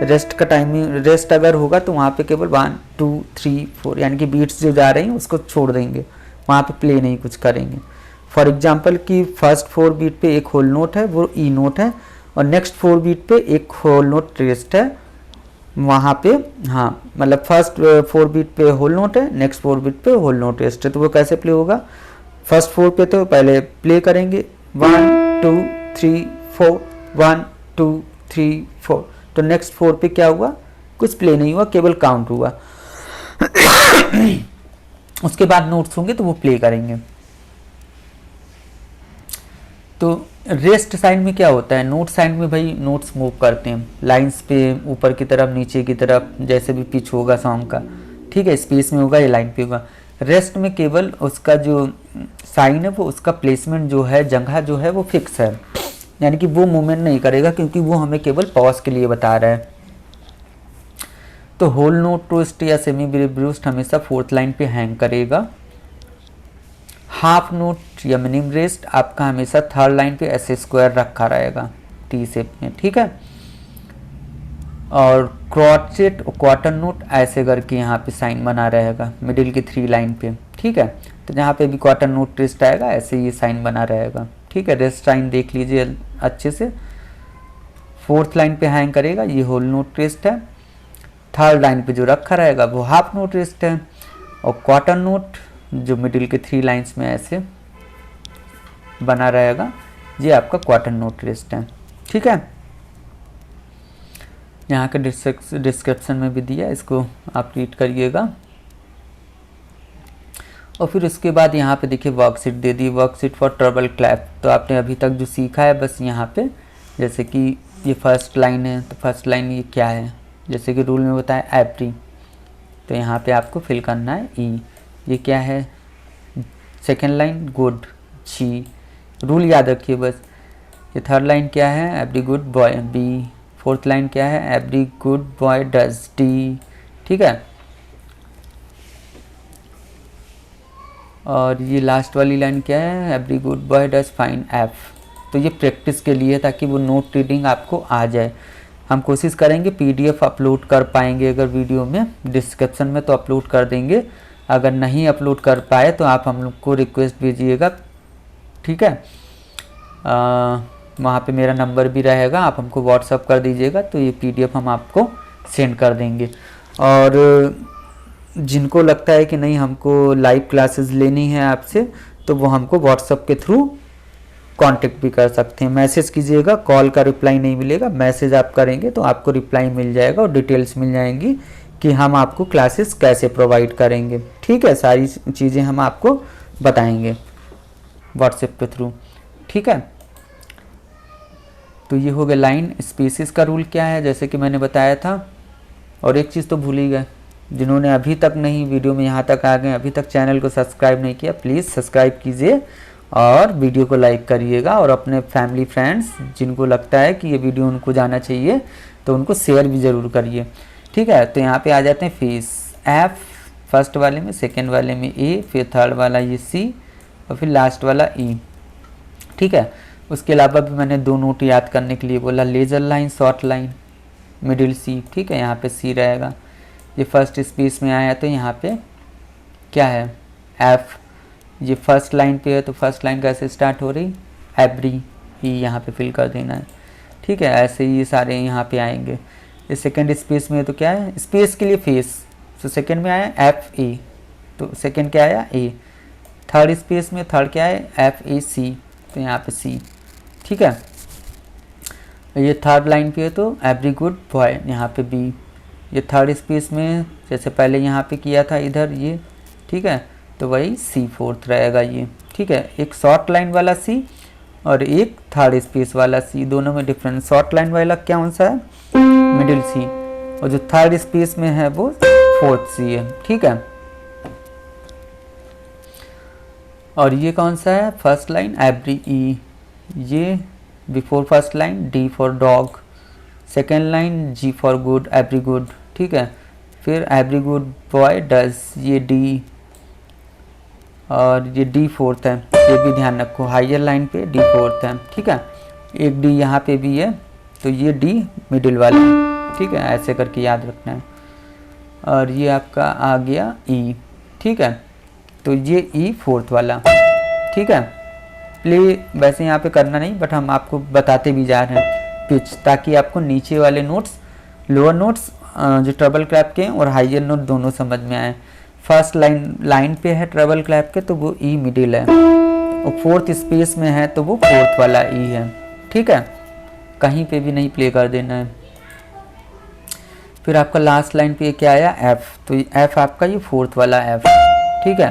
रेस्ट का टाइमिंग, रेस्ट अगर होगा तो वहाँ पे केवल 1 2 3 4 यानी कि बीट्स जो जा रही हैं उसको छोड़ देंगे, वहाँ पे प्ले नहीं कुछ करेंगे। फॉर एग्जांपल कि फर्स्ट 4 बीट पे एक होल नोट है, वो ई नोट है, और नेक्स्ट 4 बीट पे एक होल नोट रेस्ट है वहाँ पे। हाँ, मतलब फर्स्ट 4 बीट पे होल नोट है, नेक्स्ट 4 बीट पे होल नोट रेस्ट है। तो वो कैसे प्ले होगा, फर्स्ट 4 पे तो पहले प्ले करेंगे 1 2 3 4 1 2 3 4, तो नेक्स्ट 4 पे क्या हुआ, कुछ प्ले नहीं हुआ, केवल काउंट हुआ। उसके बाद नोट्स होंगे तो वो प्ले करेंगे। तो रेस्ट साइन में क्या होता है, नोट साइन में भाई नोट्स मूव करते हैं लाइंस पे, ऊपर की तरफ नीचे की तरफ, जैसे भी पिच होगा सॉन्ग का। ठीक है, स्पेस में होगा या लाइन पे होगा। रेस्ट में केवल उसका जो साइन है वो उसका प्लेसमेंट जो है, जगह जो है वो फिक्स है, यानी कि वो मूवमेंट नहीं करेगा, क्योंकि वो हमें केवल पॉज के लिए बता रहा है। तो होल नोट ट्विस्ट या सेमी ब्रूस्ट हमेशा 4th लाइन पे हैंग करेगा। हाफ नोट या मिनिम रेस्ट आपका हमेशा 3rd लाइन पे ऐसे स्क्वायर रखा रहेगा टी शेप में। ठीक है, और क्रॉचेट और क्वार्टर नोट ऐसे करके यहाँ पे साइन बना रहेगा मिडिल की 3 लाइन पे। ठीक है, तो जहाँ पे भी क्वार्टर नोट रेस्ट आएगा ऐसे ये साइन बना रहेगा। ठीक है, रेस्ट साइन देख लीजिए अच्छे से। 4th लाइन पे हैंग करेगा, ये होल नोट रेस्ट है। 3rd लाइन पे जो रखा रहेगा वो हाफ नोट रेस्ट है, और क्वार्टर नोट जो मिडिल के 3 लाइन्स में ऐसे बना रहेगा, ये आपका क्वार्टर नोट रेस्ट है। ठीक है, यहाँ के डिस्क्रिप्शन में भी दिया, इसको आप रीड करिएगा। और फिर उसके बाद यहाँ पे देखिए worksheet they the, worksheet for trouble clap. तो आपने अभी तक जो सीखा है बस यहाँ पे, जैसे कि ये फर्स्ट लाइन है, तो फर्स्ट लाइन ये क्या है, जैसे कि रूल में बताया एवरी, तो यहाँ पे आपको फिल करना है ई। ये क्या है, second line good, G, rule याद रखिए बस। ये 3rd लाइन क्या है, every good boy, B. 4th line क्या है, every good boy does, D. ठीक है। और ये लास्ट वाली लाइन क्या है, every good boy does fine F, तो ये प्रैक्टिस के लिए ताकि वो नोट रीडिंग आपको आ जाए। हम कोशिश करेंगे पीडीएफ अपलोड कर पाएंगे अगर वीडियो में, डिस्क्रिप्शन में तो अपलोड कर देंगे, अगर नहीं अपलोड कर पाए तो आप हम लोग को रिक्वेस्ट भेजिएगा, ठीक है। वहाँ पे मेरा नंबर भी रहेगा, आप हमको व्हाट्सअप कर दीजिएगा तो ये पीडीएफ हम आपको सेंड कर देंगे। और जिनको लगता है कि नहीं हमको लाइव क्लासेस लेनी है आपसे, तो वो हमको व्हाट्सअप के थ्रू कांटेक्ट भी कर सकते हैं। मैसेज कीजिएगा, कॉल का रिप्लाई नहीं मिलेगा, मैसेज आप करेंगे तो आपको रिप्लाई मिल जाएगा और डिटेल्स मिल जाएंगी कि हम आपको क्लासेस कैसे प्रोवाइड करेंगे, ठीक है। सारी चीज़ें हम आपको बताएंगे व्हाट्सएप के थ्रू, ठीक है। तो ये हो गया लाइन स्पेसिस का रूल क्या है, जैसे कि मैंने बताया था। और एक चीज़ तो भूल ही गए, जिन्होंने अभी तक नहीं वीडियो में यहाँ तक आ गए, अभी तक चैनल को सब्सक्राइब नहीं किया, प्लीज़ सब्सक्राइब कीजिए और वीडियो को लाइक करिएगा। और अपने फैमिली फ्रेंड्स जिनको लगता है कि ये वीडियो उनको जाना चाहिए तो उनको शेयर भी ज़रूर करिए, ठीक है। तो यहाँ पे आ जाते हैं फीस, एफ फर्स्ट वाले में, सेकेंड वाले में ए, फिर थर्ड वाला ये सी और फिर लास्ट वाला ई, ठीक है। उसके अलावा भी मैंने 2 नोट याद करने के लिए बोला, ledger line, short line, middle C, ठीक है। यहाँ पे सी रहेगा, ये फर्स्ट स्पेस में आया तो यहाँ पे क्या है एफ, ये फर्स्ट लाइन पे है तो फर्स्ट लाइन कैसे स्टार्ट हो रही, एवरी, ई यहाँ पे फिल कर देना है, ठीक है। ऐसे ही ये सारे यहाँ पे आएंगे। ये सेकंड स्पेस में है तो क्या है, स्पेस के लिए फेस, तो सेकंड में आया एफ ए, तो सेकंड क्या आया ए। थर्ड स्पेस में थर्ड क्या है, एफ ए सी, तो यहाँ पे सी, ठीक है। ये थर्ड लाइन पे है तो एवरी गुड बॉय, यहाँ पे बी। ये थर्ड स्पेस में जैसे पहले यहाँ पे किया था इधर ये, ठीक है, तो वही सी फोर्थ रहेगा ये, ठीक है। एक शॉर्ट लाइन वाला सी और एक थर्ड स्पेस वाला सी, दोनों में डिफरेंस। शॉर्ट लाइन वाला क्या कौन सा है, मिडिल सी, और जो थर्ड स्पेस में है वो फोर्थ सी है, ठीक है। और ये कौन सा है, फर्स्ट लाइन एवरी ई, ये before first line D for dog, second line G for good, every good, ठीक है। फिर एवरी गुड बॉय डज, ये डी, और ये डी फोर्थ है, ये भी ध्यान रखो, हायर लाइन पे डी फोर्थ है, ठीक है। एक डी यहाँ पे भी है तो ये डी मिडिल वाला है, ठीक है, ऐसे करके याद रखना है। और ये आपका आ गया ई, ठीक है, तो ये ई फोर्थ वाला, ठीक है। प्ले वैसे यहाँ पे करना नहीं, बट हम आपको बताते भी जा रहे हैं पिच, ताकि आपको नीचे वाले नोट्स, लोअर नोट्स जो ट्रबल क्लैप के हैं और हाइयर नोट दोनों समझ में आए। फर्स्ट लाइन पे है ट्रबल क्लैप के तो वो ई मिडिल है, और फोर्थ स्पेस में है तो वो फोर्थ वाला ई है, ठीक है। कहीं पे भी नहीं प्ले कर देना है। फिर आपका लास्ट लाइन पे क्या आया, एफ, तो एफ आपका ये फोर्थ वाला एफ, ठीक है।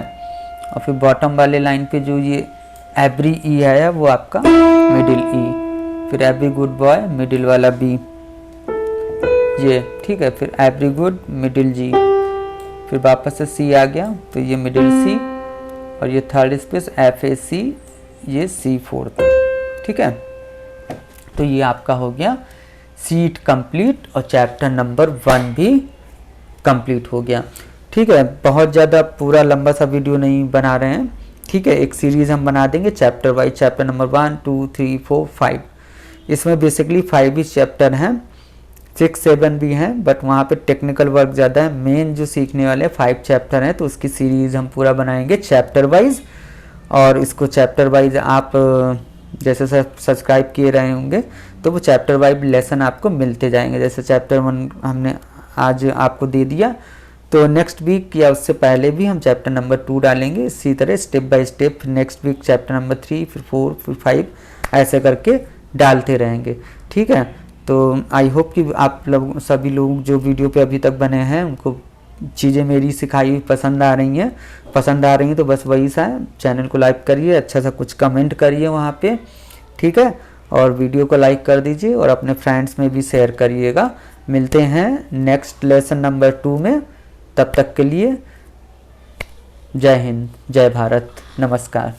और फिर बॉटम वाले लाइन पे जो ये एवरी ई आया वो आपका मिडिल ई, फिर एवरी गुड बॉय मिडिल वाला बी, ये, ठीक है। फिर एवरी गुड मिडिल जी, फिर वापस से सी आ गया तो ये मिडिल सी, और ये थर्ड स्पेस एफ ए सी, ये सी फोर्थ, ठीक है। तो ये आपका हो गया सीट कंप्लीट और चैप्टर नंबर 1 भी कंप्लीट हो गया, ठीक है। बहुत ज़्यादा पूरा लंबा सा वीडियो नहीं बना रहे हैं, ठीक है। एक सीरीज़ हम बना देंगे चैप्टर वाइज, चैप्टर नंबर 1 2 3 4 5, इसमें बेसिकली 5 ही चैप्टर हैं, 6 7 भी हैं, बट वहाँ पे टेक्निकल वर्क ज़्यादा है। मेन जो सीखने वाले 5 चैप्टर हैं तो उसकी सीरीज़ हम पूरा बनाएंगे चैप्टर वाइज, और इसको चैप्टर वाइज आप जैसे सब्सक्राइब किए रहे होंगे तो वो चैप्टर वाइज लेसन आपको मिलते जाएंगे। जैसे चैप्टर 1 हमने आज आपको दे दिया, तो नेक्स्ट वीक या उससे पहले भी हम चैप्टर नंबर 2 डालेंगे। इसी तरह step by step next week chapter number 3, फिर 4, फिर 5 ऐसे करके डालते रहेंगे, ठीक है। तो आई होप कि आप लोग सभी लोग जो वीडियो पे अभी तक बने हैं उनको चीज़ें मेरी सिखाई हुई पसंद आ रही हैं तो बस वही सा है, चैनल को लाइक करिए, अच्छा सा कुछ कमेंट करिए वहाँ पे, ठीक है। और वीडियो को लाइक कर दीजिए और अपने फ्रेंड्स में भी शेयर करिएगा। मिलते हैं नेक्स्ट लेसन नंबर 2 में, तब तक के लिए जय हिंद, जय भारत, नमस्कार।